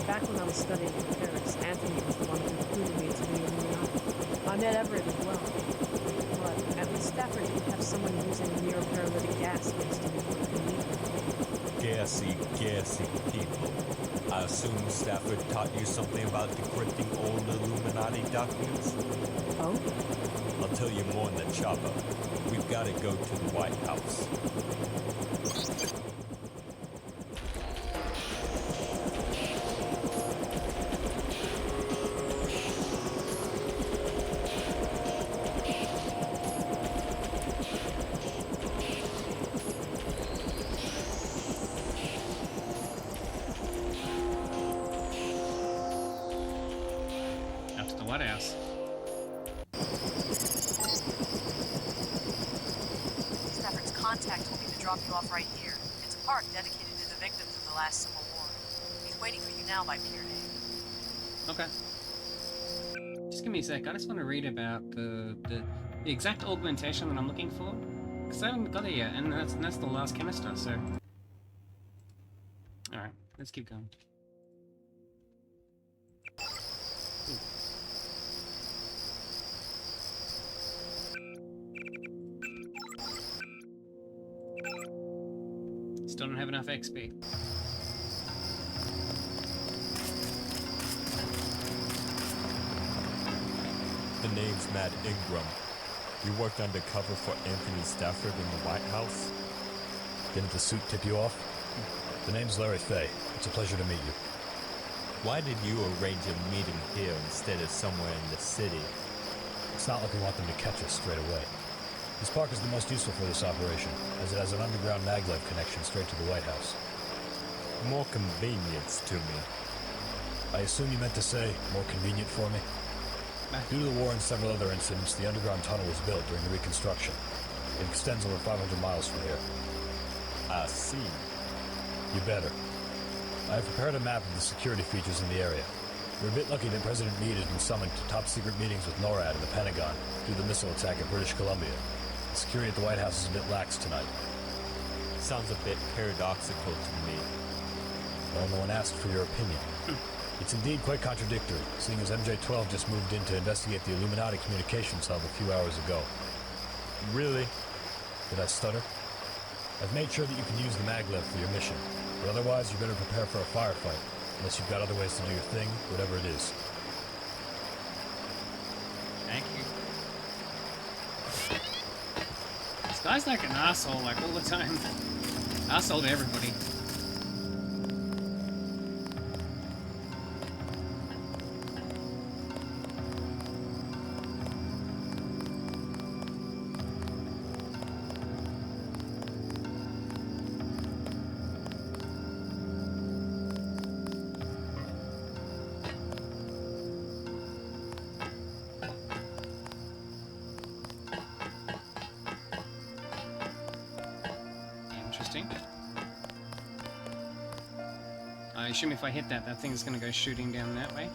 Back when I was studying in Paris, Anthony was the one who recruited me to the Illuminati. I met Everett as well. But at least Stafford didn't have someone using neuroparalytic gas against him before he could meet him. Gassy people. I assume Stafford taught you something about decrypting old Illuminati documents? Oh? I'll tell you more in the chopper. We've got to go to the White House. Out to the White House. drop you off right here. It's a park dedicated to the victims of the last Civil War. He's waiting for you now by Pier 8. Okay. Just give me a sec. I just want to read about the exact augmentation that I'm looking for. Because I haven't got it yet, and that's the last canister, so... Alright, let's keep going. Still don't have enough XP. The name's Matt Ingram. You worked undercover for Anthony Stafford in the White House? Didn't the suit tip you off? The name's Larry Fay. It's a pleasure to meet you. Why did you arrange a meeting here instead of somewhere in the city? It's not like we want them to catch us straight away. This park is the most useful for this operation, as it has an underground maglev connection straight to the White House. More convenience to me. I assume you meant to say, more convenient for me? Due to the war and several other incidents, the underground tunnel was built during the reconstruction. It extends over 500 miles from here. I see. You better. I have prepared a map of the security features in the area. We're a bit lucky that President Meade has been summoned to top-secret meetings with NORAD and the Pentagon due to the missile attack at British Columbia. The security at the White House is a bit lax tonight. Sounds a bit paradoxical to me. Well, no one asked for your opinion. It's indeed quite contradictory, seeing as MJ-12 just moved in to investigate the Illuminati communications hub a few hours ago. Really? Did I stutter? I've made sure that you can use the maglev for your mission, but otherwise you better prepare for a firefight, unless you've got other ways to do your thing, whatever it is. Thank you. This guy's like an asshole, like all the time. Asshole to everybody. Interesting. I assume if I hit that, that thing's gonna go shooting down that way.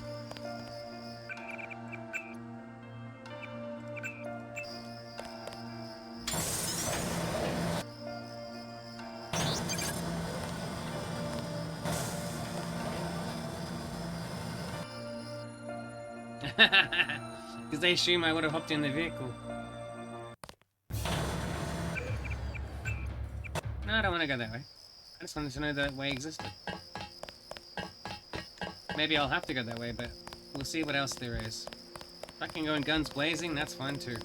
Because they assume I would have hopped in the vehicle. No, I don't want to go that way. I just wanted to know that way existed. Maybe I'll have to go that way, but we'll see what else there is. If I can go in guns blazing, that's fine too.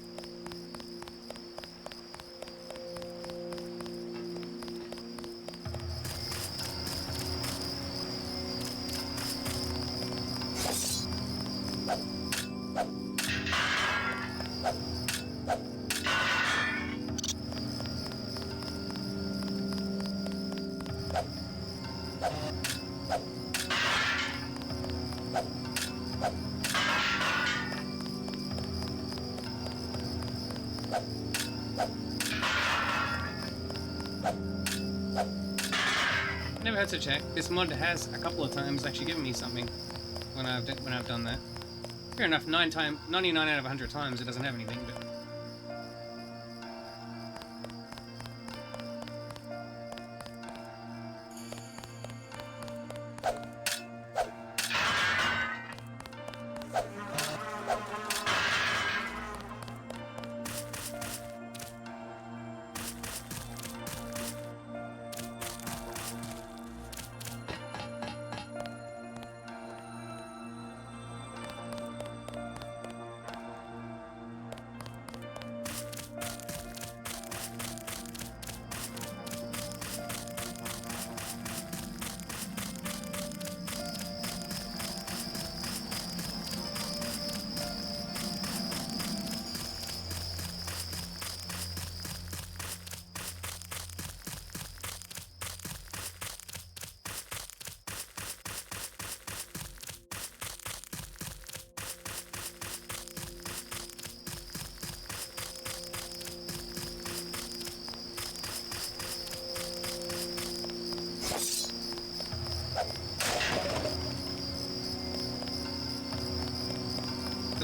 Never hurts to check. This mod has a couple of times actually given me something when I've done that. Fair enough, 99 out of 100 times it doesn't have anything, but...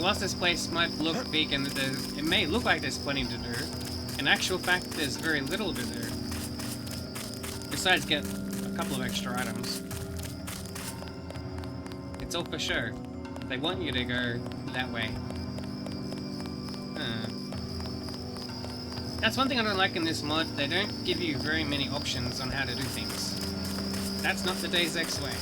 whilst this place might look big and it may look like there's plenty to do, in actual fact there's very little to do. Besides get a couple of extra items. It's all for show. They want you to go that way. That's one thing I don't like in this mod. They don't give you very many options on how to do things. That's not the DeuSex way.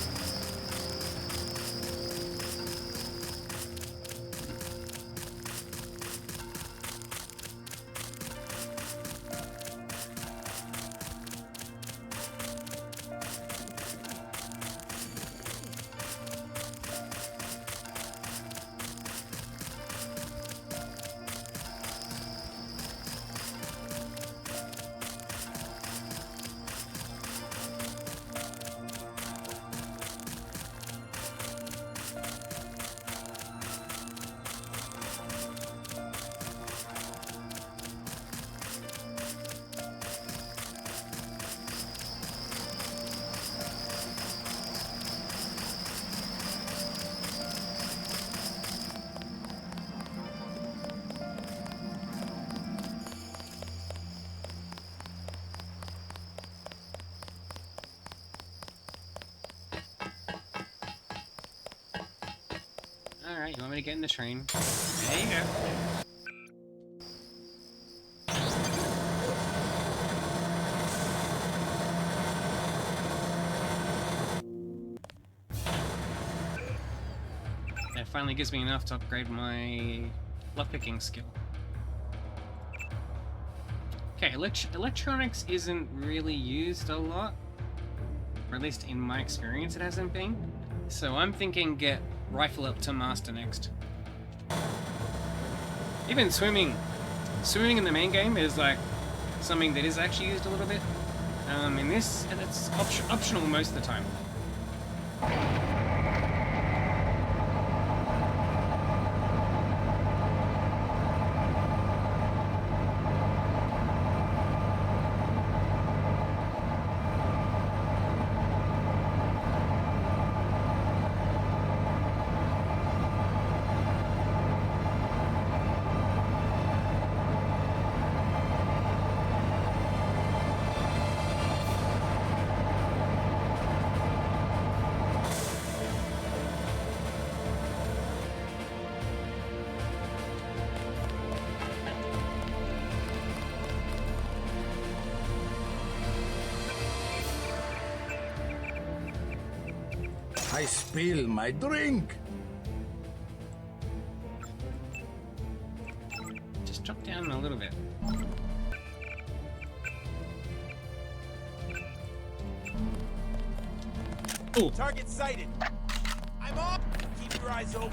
Alright, you want me to get in the train? There you go. That finally gives me enough to upgrade my lockpicking skill. Okay, electronics isn't really used a lot. Or at least in my experience it hasn't been. So I'm thinking get rifle up to master next. Even swimming in the main game is like something that is actually used a little bit. In this, and it's optional most of the time. I spill my drink. Just drop down a little bit. Oh! Target sighted. I'm off. Keep your eyes open.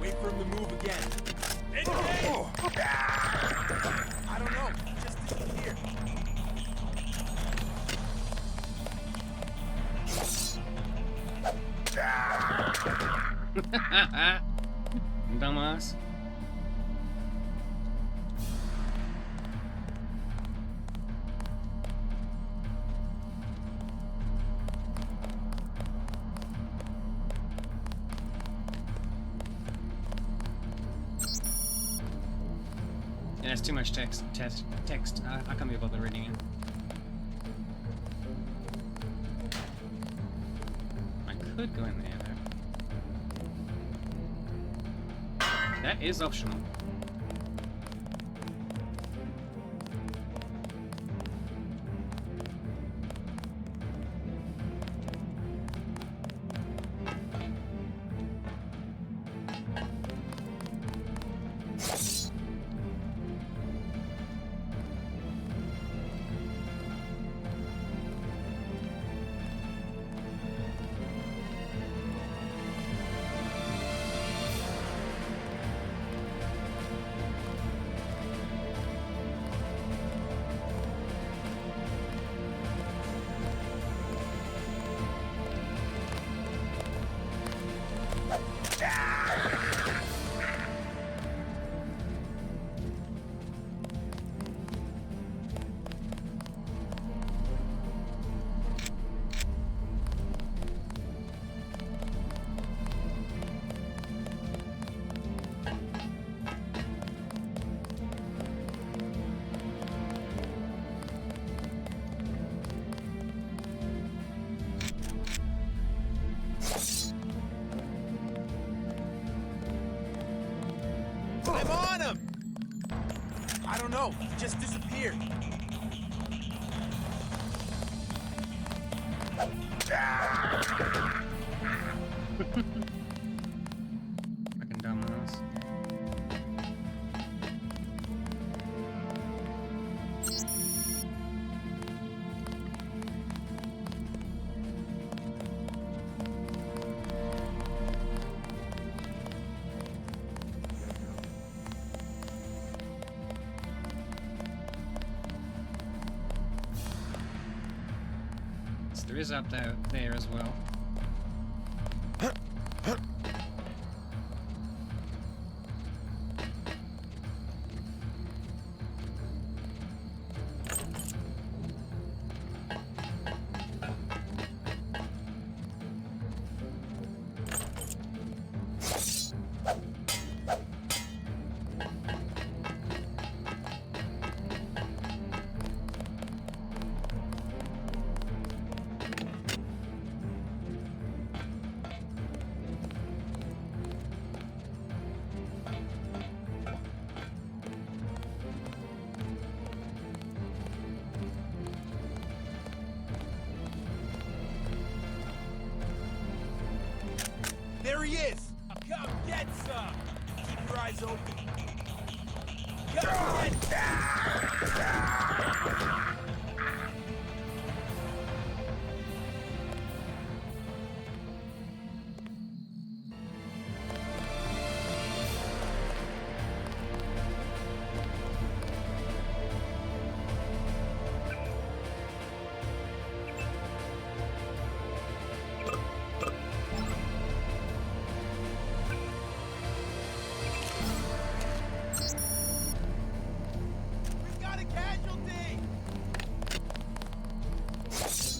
Wait for him to move again. Engage! I don't know. Just disappear. Dumbass. Yeah, that's too much text. I can't be bothered reading it. I could go in there though. That is optional. I'm on him! I don't know, he just disappeared. Fucking dumbass. There is up there as well. There he is! Come get some! Keep your eyes open. Come get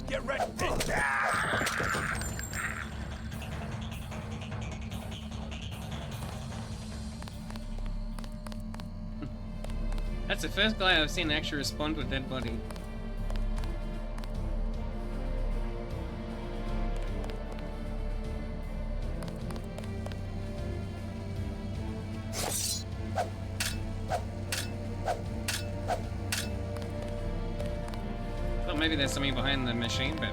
Get ready! That's the first guy I've seen actually respond to a dead body. Well, maybe there's something behind the machine, but...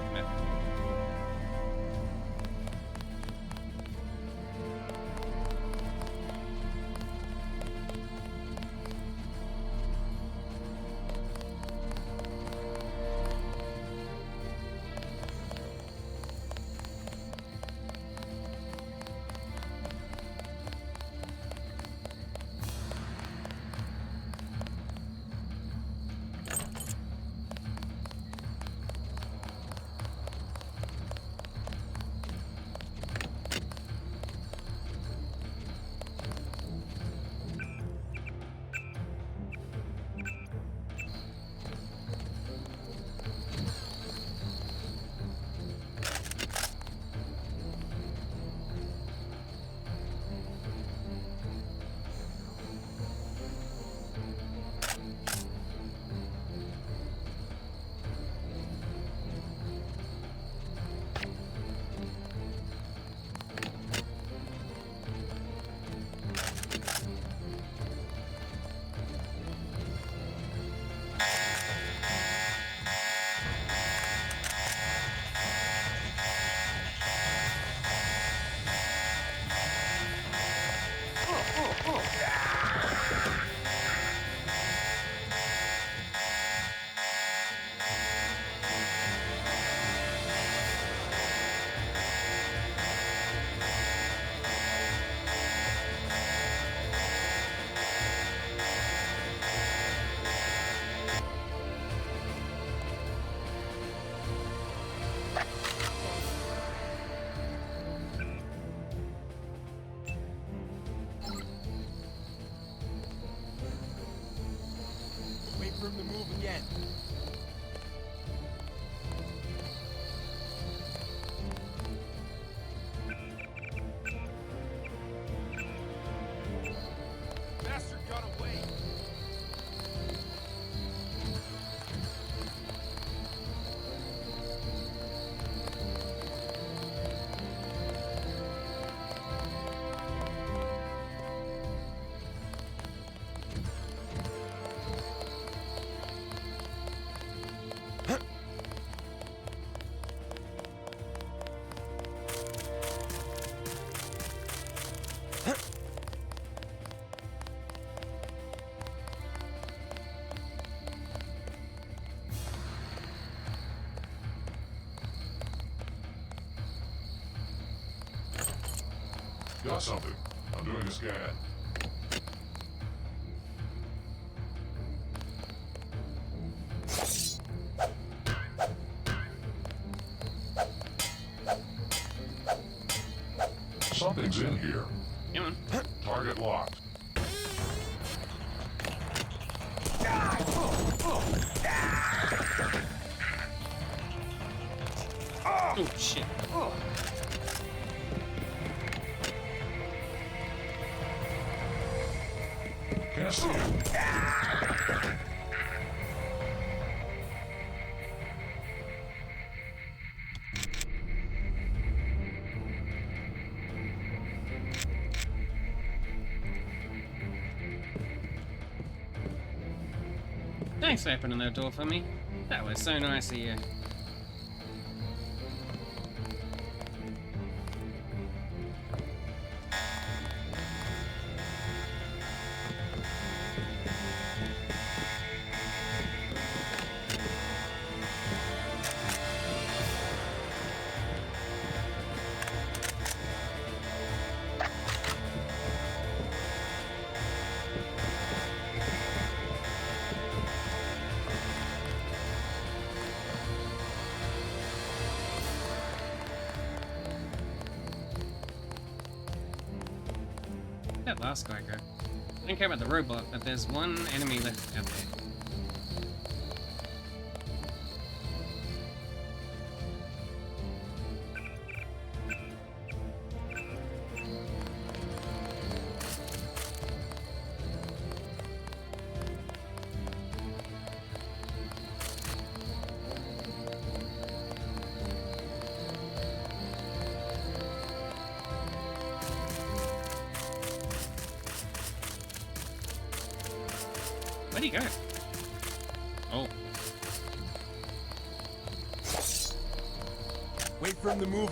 for him to move again. Bastard got away. Got something. I'm doing a scan. Something's in here. Come on. Target locked. Oh, shit. Can't see him. Thanks for opening that door for me. That was so nice of you. That last guy go. I don't care about the robot, but there's one enemy left out there. Where'd he go? Oh. Wait for him to move.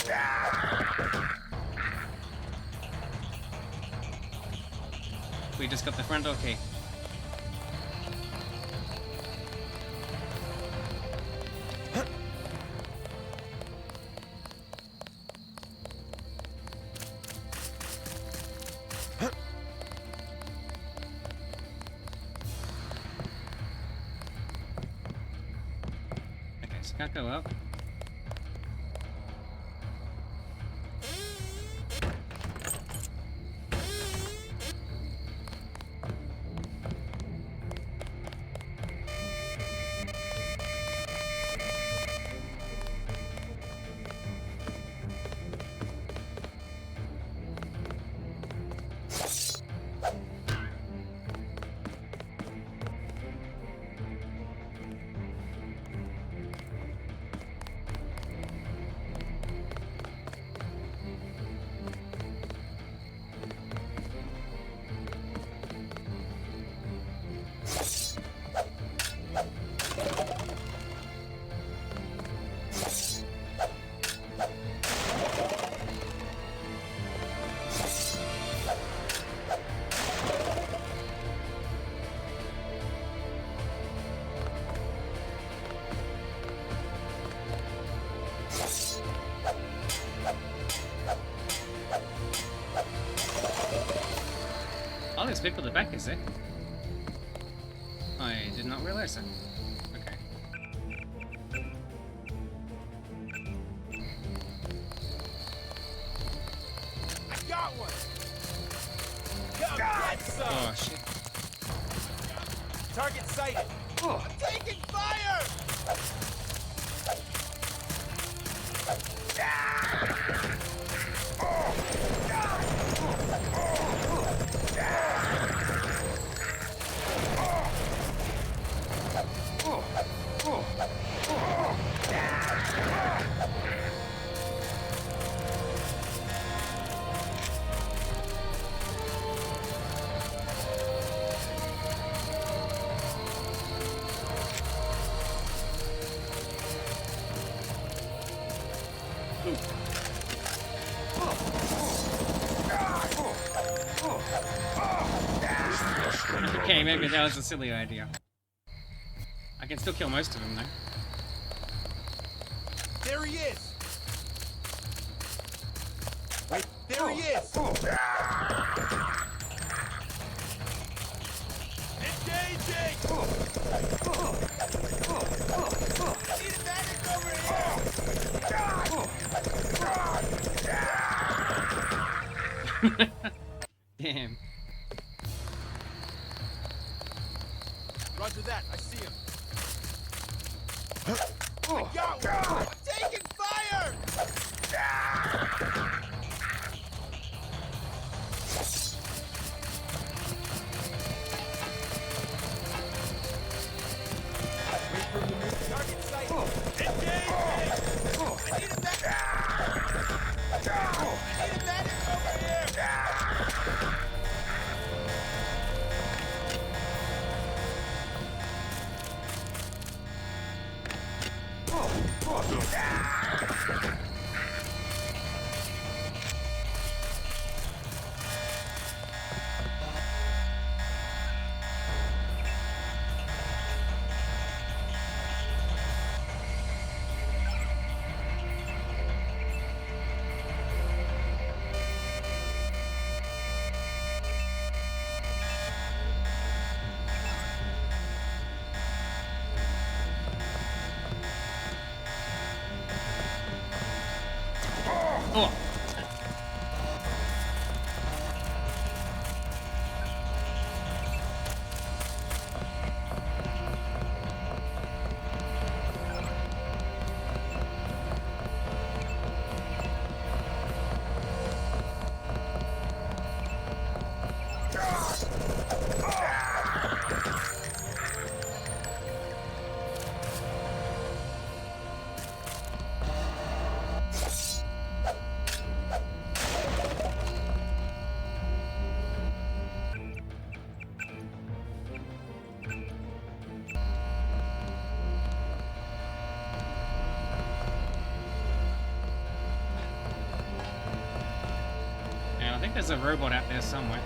We just got the front door key. Can't go up. Oh, there's people at the back, is there? I did not realize that. Okay. I got one! Come get some! Oh, shit. Target sighted! Oh. I'm taking fire! Okay, maybe that was a silly idea. I can still kill most of them, though. There he is! Wait, there he is! Engaging! Need a medic over here! Damn. Roger that, I see him. I got one! I'm taking fire! Wait for him to move. Target sight. Engage! I need a medic! I need a medic over here! Oh. I think there's a robot out there somewhere.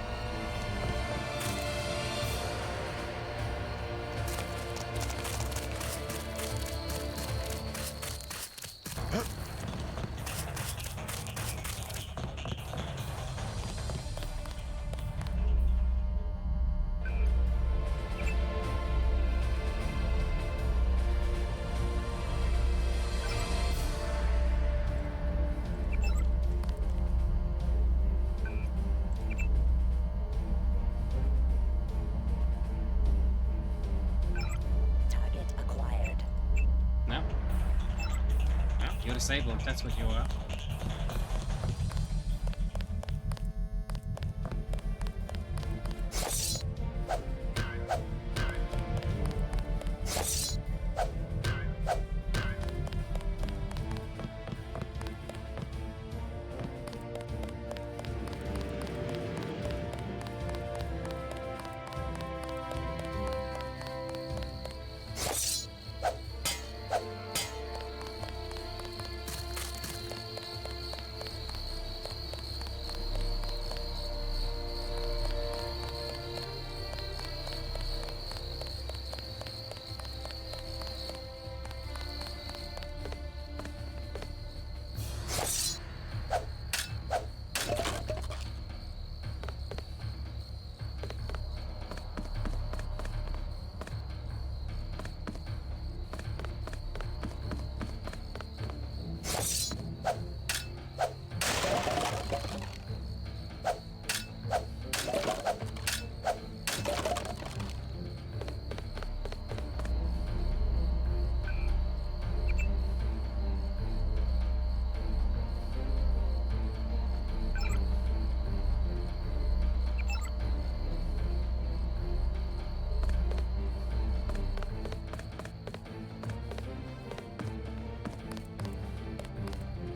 You're disabled, that's what you are.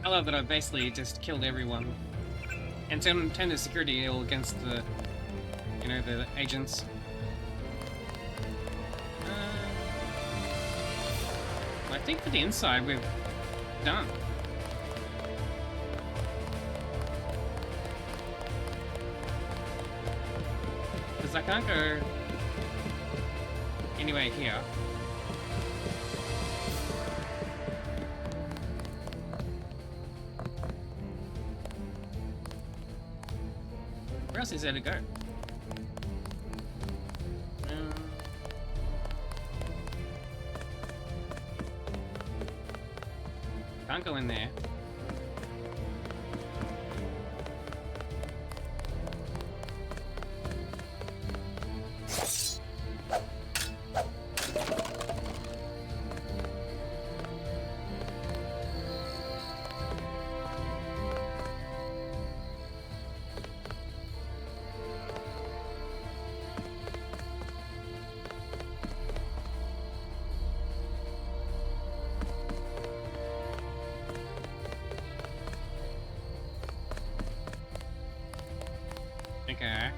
I love that I've basically just killed everyone and turned the security all against the, you know, the agents. I think for the inside we've done. Because I can't go anywhere here. Where else is there to go? Can't go in there. Okay.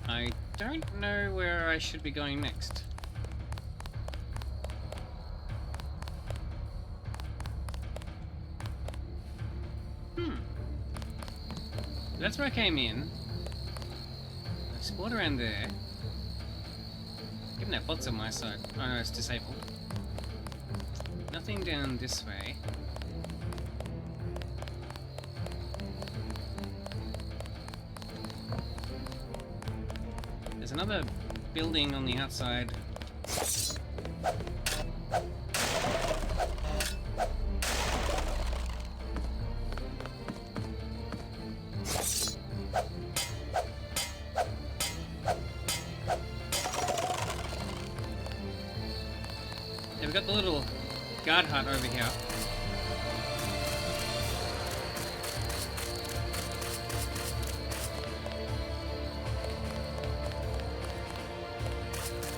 I don't know where I should be going next. That's where I came in. I explored around there. Given that bot's on my side. Oh no, it's disabled. Nothing down this way. There's another building on the outside. Yeah, we've got the little guard hut over here.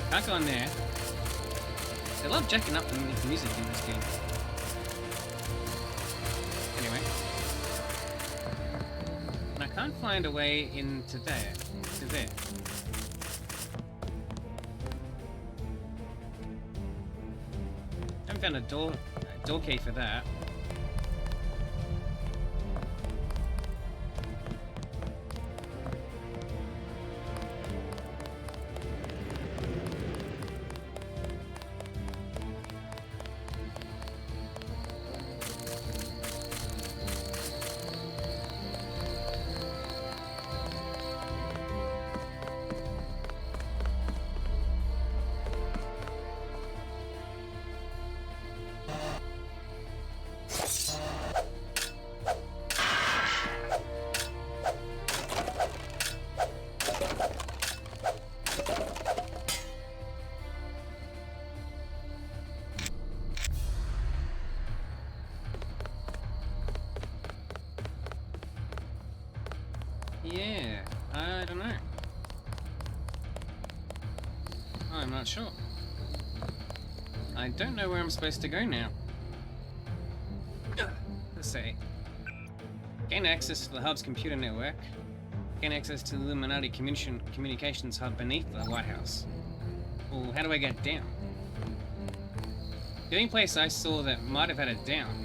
Can't go in there. They love jacking up the music in this game. Anyway. And I can't find a way into there. To there. I haven't found a door key for that. Yeah, I don't know. I'm not sure. I don't know where I'm supposed to go now. Let's see. Gain access to the hub's computer network. Gain access to the Illuminati communications hub beneath the White House. Well, how do I get down? The only place I saw that might have had it down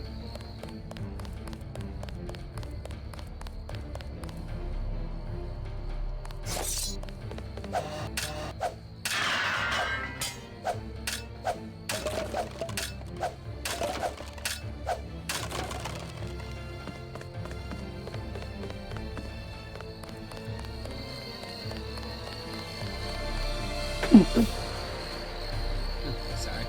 sorry.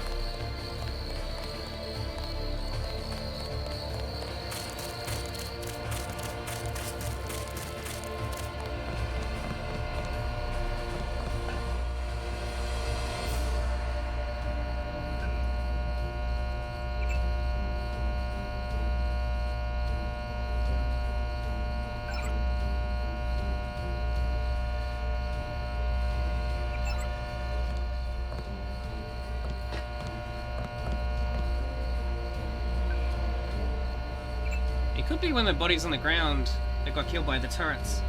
It could be one of the bodies on the ground that got killed by the turrets.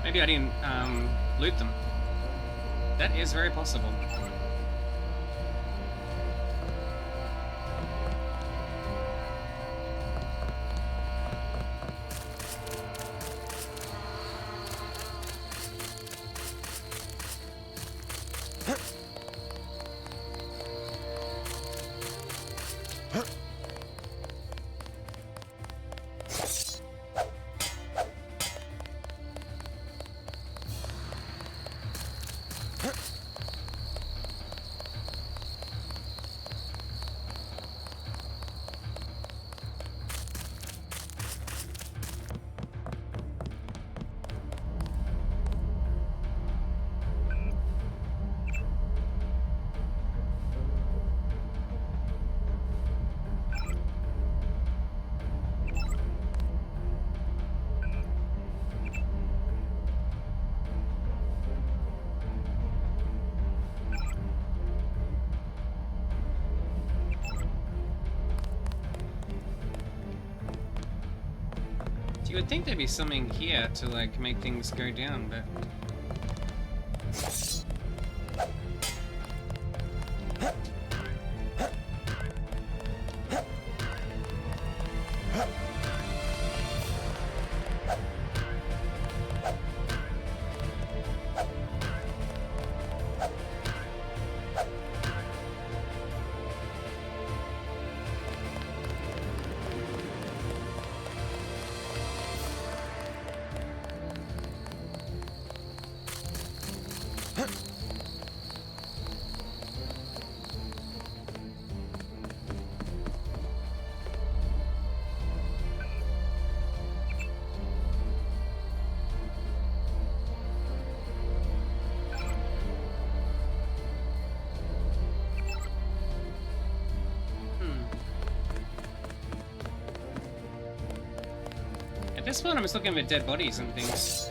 Maybe I didn't loot them. That is very possible. You would think there'd be something here to, like, make things go down, but... At this point, I'm just looking for dead bodies and things.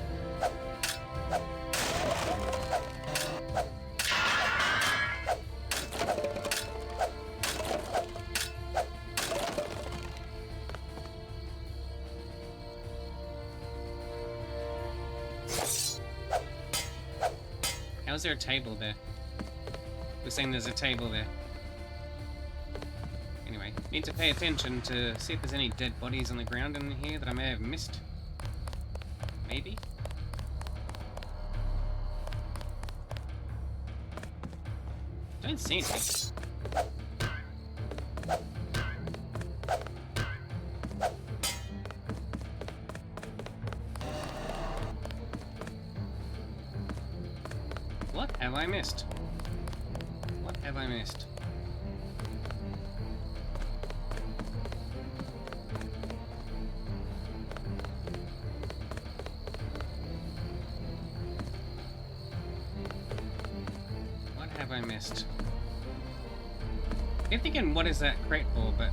How is there a table there? We're saying there's a table there. Anyway, need to pay attention to see if there's any dead bodies on the ground in here that I may have missed. Maybe? Don't see anything. What have I missed? What have I missed? What have I missed? I'm thinking, what is that crate for, but...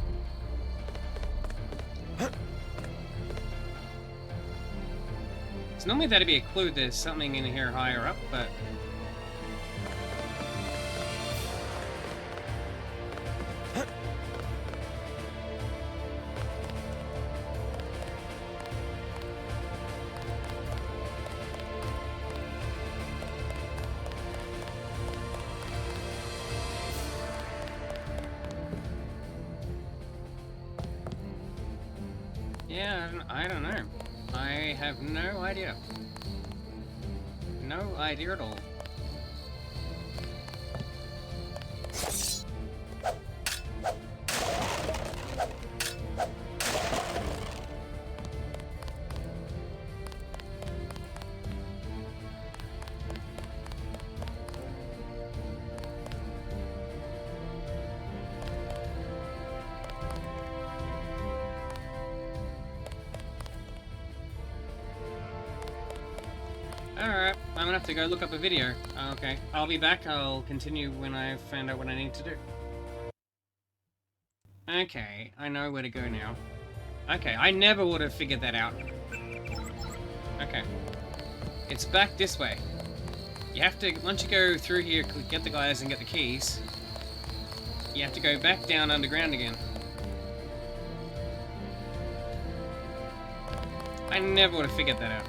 So normally that'd be a clue there's something in here higher up, but... Yeah, I don't know. I have no idea. No idea at all. Alright, I'm gonna have to go look up a video. Okay, I'll be back. I'll continue when I've found out what I need to do. Okay, I know where to go now. Okay, I never would have figured that out. Okay. It's back this way. You have to, once you go through here, get the guys and get the keys, you have to go back down underground again. I never would have figured that out.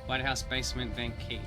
White House basement vent key.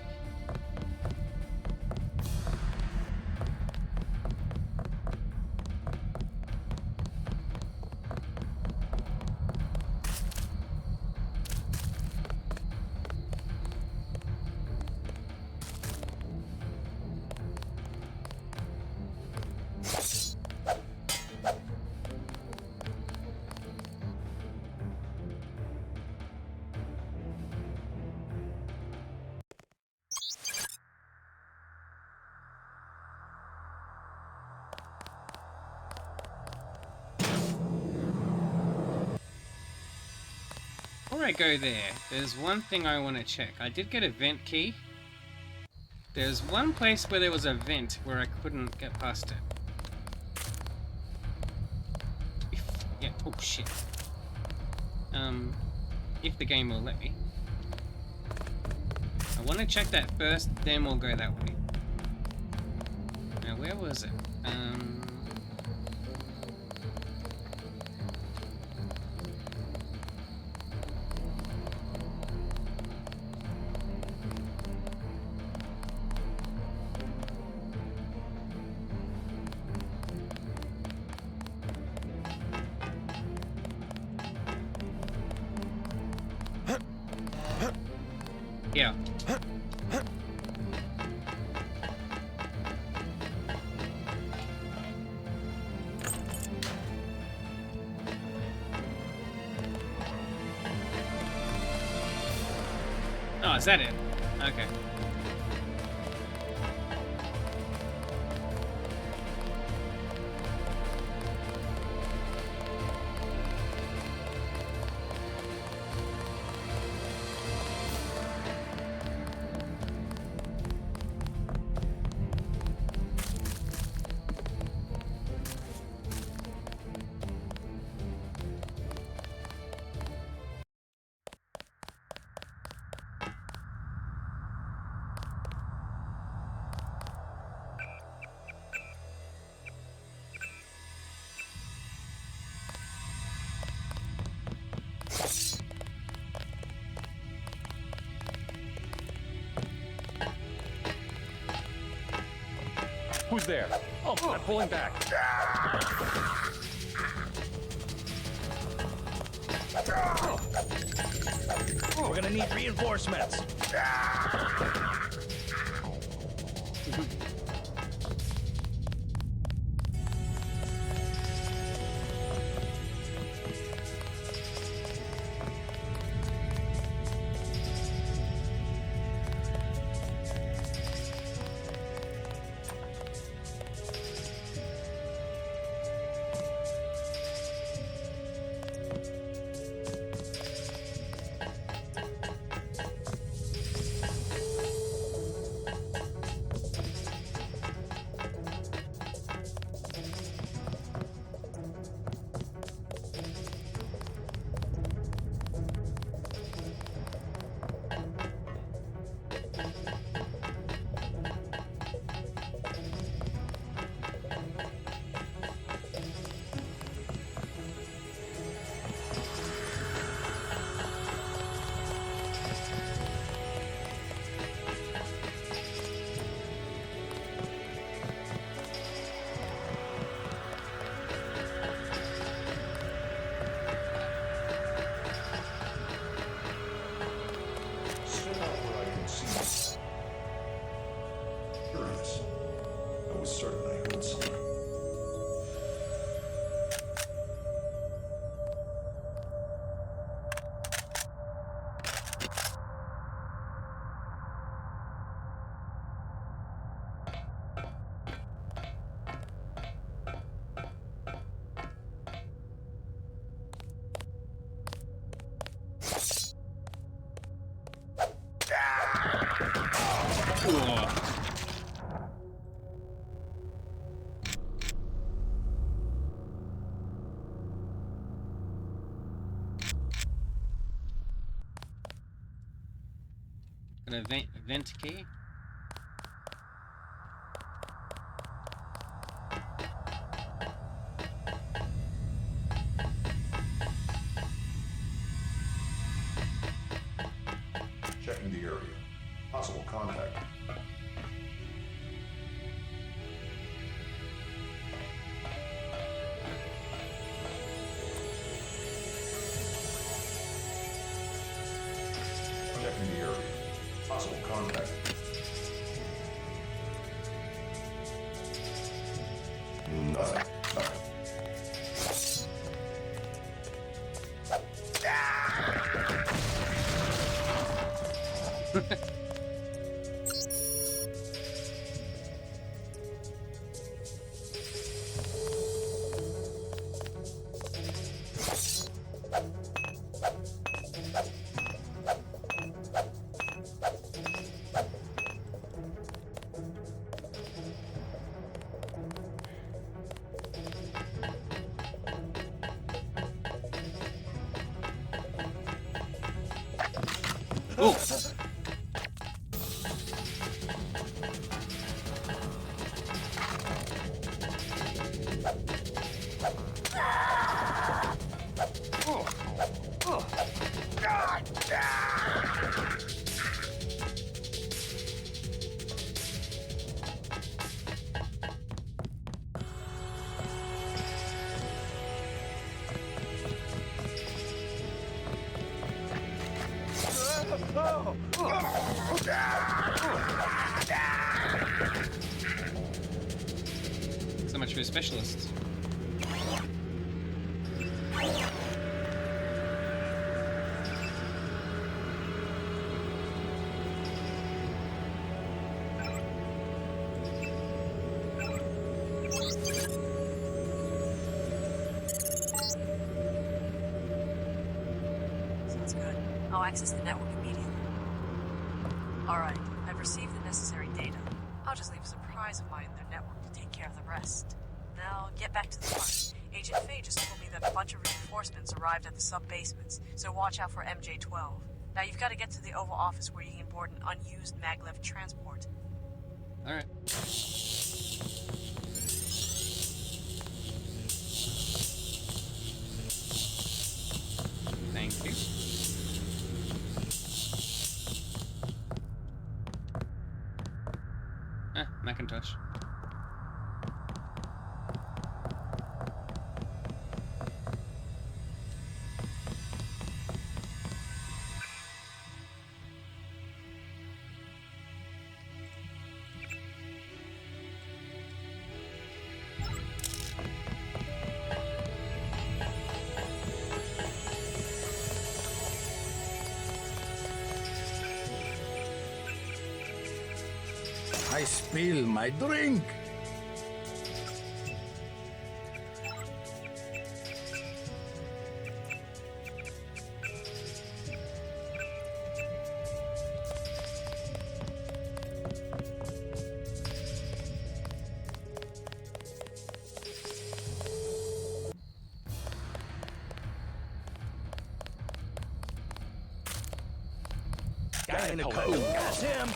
Before I go there, there's one thing I want to check. I did get a vent key. There's one place where there was a vent where I couldn't get past it. Yeah, oh shit. if the game will let me. I want to check that first, then we'll go that way. Now, where was it? Yeah. Oh, is that it? Okay. Who's there? Oh, I'm pulling back. We're gonna need reinforcements. An event key. Checking the area. Possible contact. Checking the area. Possible contact. Nothing. Nothing. Oh! So much for specialists. Sounds good. I'll access the network immediately. Alright, I've received the necessary data. I'll just leave a surprise of mine in their network to take care of the rest. Now, get back to the party. Agent Faye just told me that a bunch of reinforcements arrived at the sub-basements, so watch out for MJ-12. Now you've got to get to the Oval Office where you can board an unused maglev transport. Alright. Thank you. Ah, Macintosh. I spill my drink. Guy in the coat. That's him.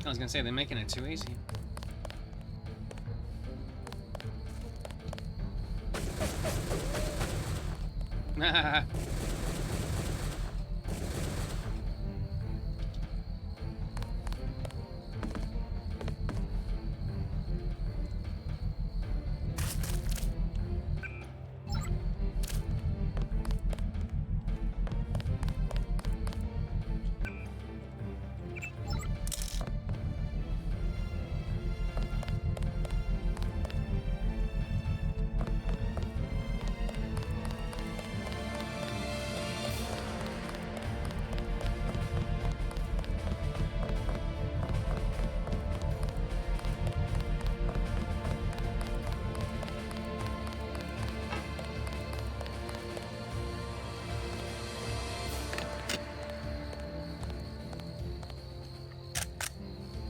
I was gonna say, they're making it too easy.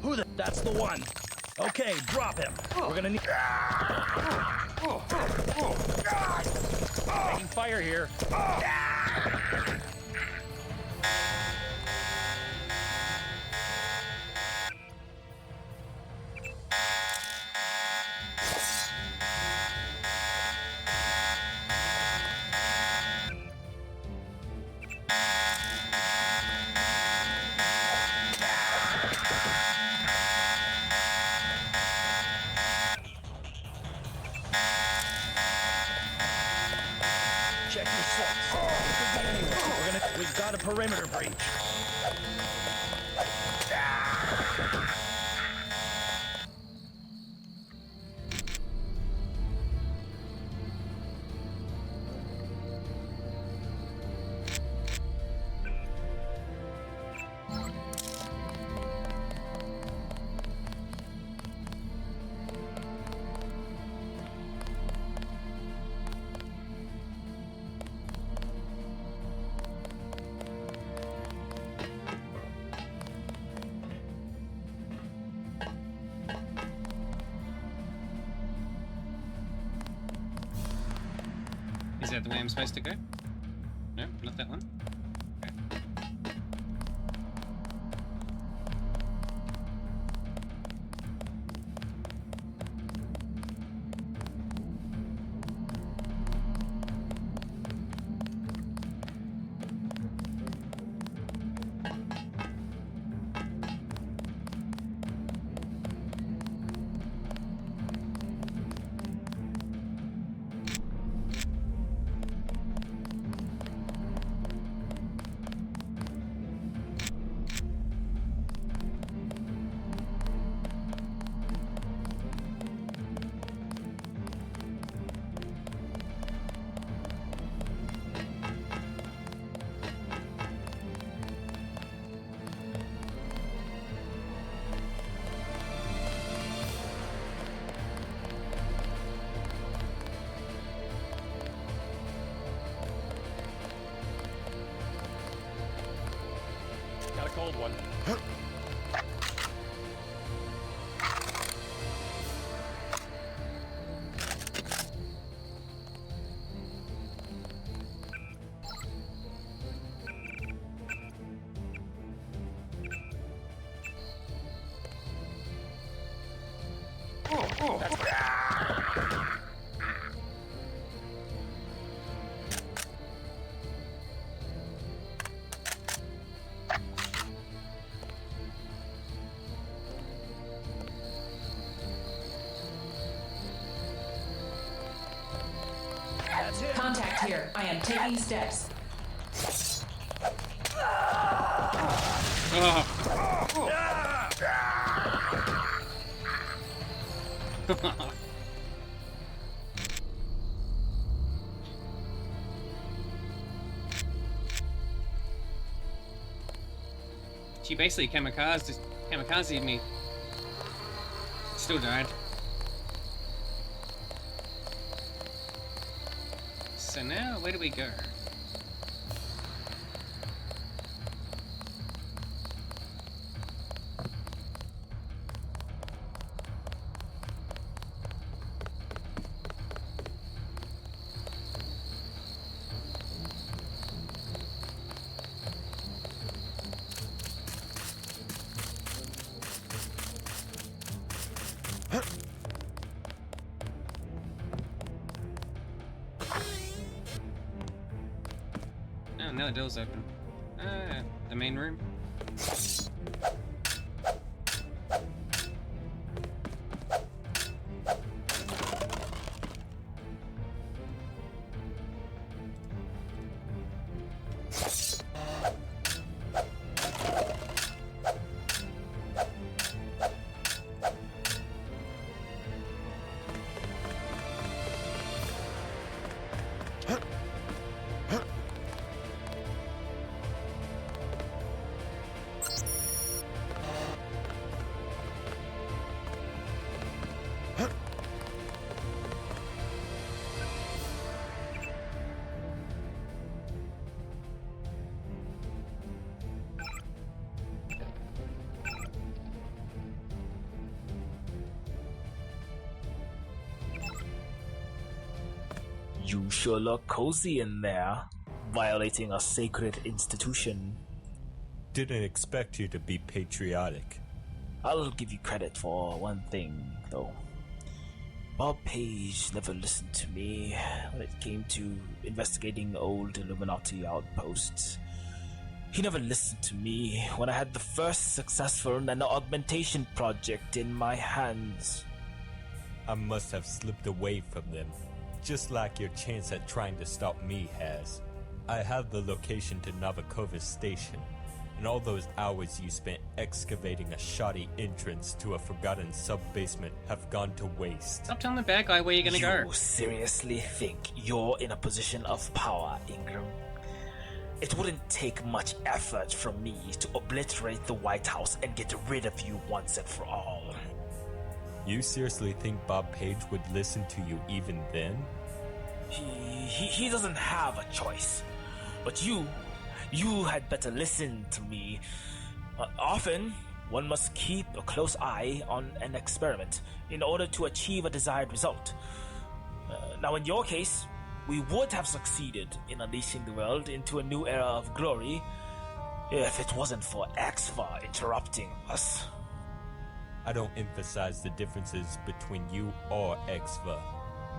Who the? That's the one. Okay, drop him. We're gonna need. Taking fire here. Check your sets. Could be anywhere. We've got a perimeter breach. Is that the way I'm supposed to go? No, not that one. Got a cold one. Contact here. I am taking steps. She basically kamikazed me. Still died. So now, where do we go? Oh, now the door's open. The main room. You sure look cozy in there, violating a sacred institution. Didn't expect you to be patriotic. I'll give you credit for one thing, though. Bob Page never listened to me when it came to investigating old Illuminati outposts. He never listened to me when I had the first successful nano-augmentation project in my hands. I must have slipped away from them, just like your chance at trying to stop me has. I have the location to Novakova's station, and all those hours you spent excavating a shoddy entrance to a forgotten sub-basement have gone to waste. Stop telling the bad guy where you're gonna go. You seriously think you're in a position of power, Ingram? It wouldn't take much effort from me to obliterate the White House and get rid of you once and for all. You seriously think Bob Page would listen to you even then? He doesn't have a choice. But you had better listen to me. Often, one must keep a close eye on an experiment in order to achieve a desired result. Now in your case, we would have succeeded in unleashing the world into a new era of glory if it wasn't for Exva interrupting us. I don't emphasize the differences between you or Exva.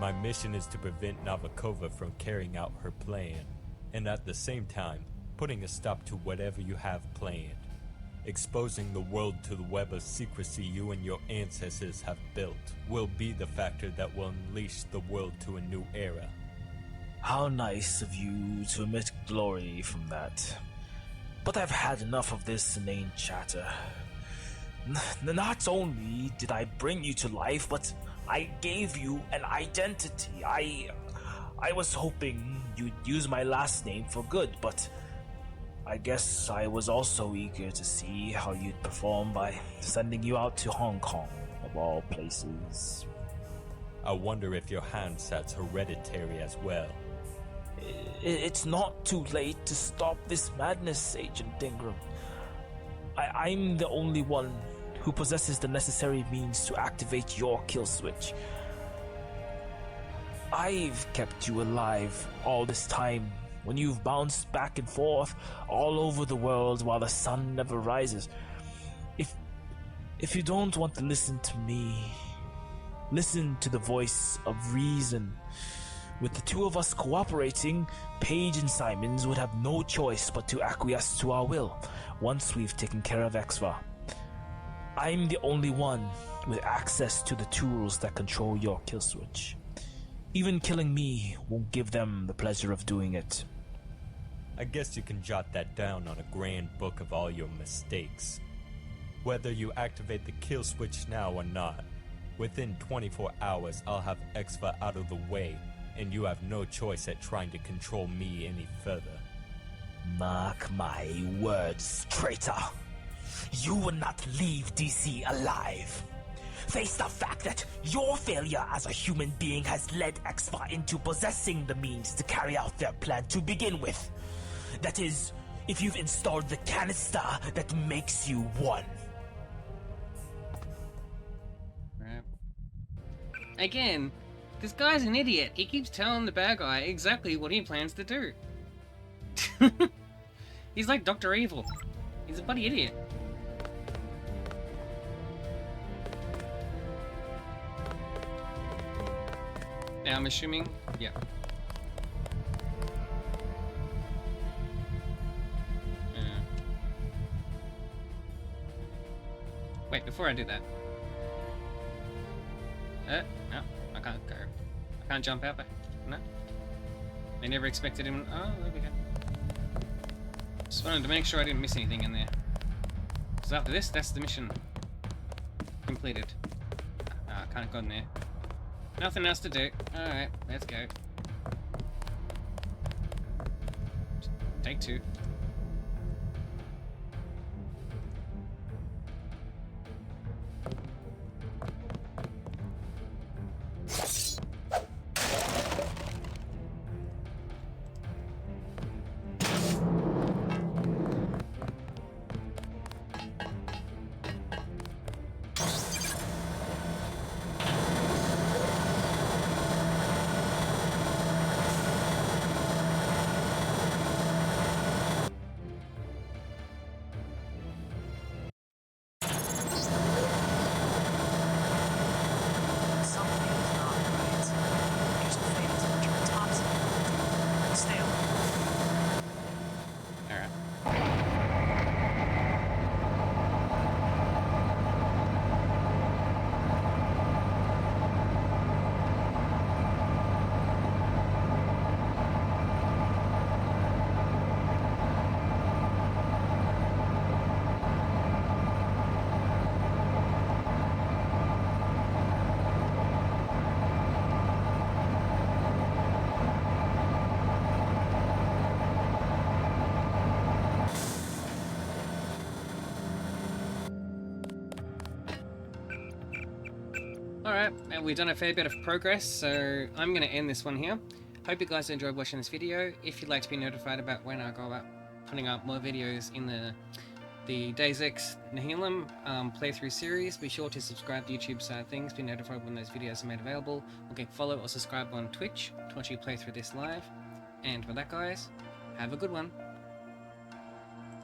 My mission is to prevent Novikova from carrying out her plan, and at the same time, putting a stop to whatever you have planned. Exposing the world to the web of secrecy you and your ancestors have built will be the factor that will unleash the world to a new era. How nice of you to emit glory from that. But I've had enough of this inane chatter. Not only did I bring you to life, but I gave you an identity. I was hoping you'd use my last name for good, but I guess I was also eager to see how you'd perform by sending you out to Hong Kong, of all places. I wonder if your handset's hereditary as well. It's not too late to stop this madness, Agent Ingram. I'm the only one who possesses the necessary means to activate your kill switch. I've kept you alive all this time when you've bounced back and forth all over the world while the sun never rises. If you don't want to listen to me, listen to the voice of reason. With the two of us cooperating, Paige and Simons would have no choice but to acquiesce to our will once we've taken care of Exva. I'm the only one with access to the tools that control your kill switch. Even killing me won't give them the pleasure of doing it. I guess you can jot that down on a grand book of all your mistakes. Whether you activate the kill switch now or not, within 24 hours I'll have Exva out of the way, and you have no choice at trying to control me any further. Mark my words, traitor. You will not leave DC alive. Face the fact that your failure as a human being has led Exva into possessing the means to carry out their plan to begin with. That is, if you've installed the canister that makes you one. Right. Again, this guy's an idiot. He keeps telling the bad guy exactly what he plans to do. He's like Dr. Evil. He's a bloody idiot. Now I'm assuming, yeah. Wait, before I do that. No, I can't go. I can't jump out there. No. They never expected him. Oh, there we go. Just wanted to make sure I didn't miss anything in there. So after this, that's the mission completed. I can't go in there. Nothing else to do. Alright, let's go. Take two. Alright, and we've done a fair bit of progress, so I'm going to end this one here. Hope you guys enjoyed watching this video. If you'd like to be notified about when I go about putting up more videos in the the DeuSex Nihilum playthrough series. Be sure to subscribe to YouTube side of things, be notified when those videos are made available, or get follow or subscribe on Twitch to watch you play through this live. And with that, guys, have a good one.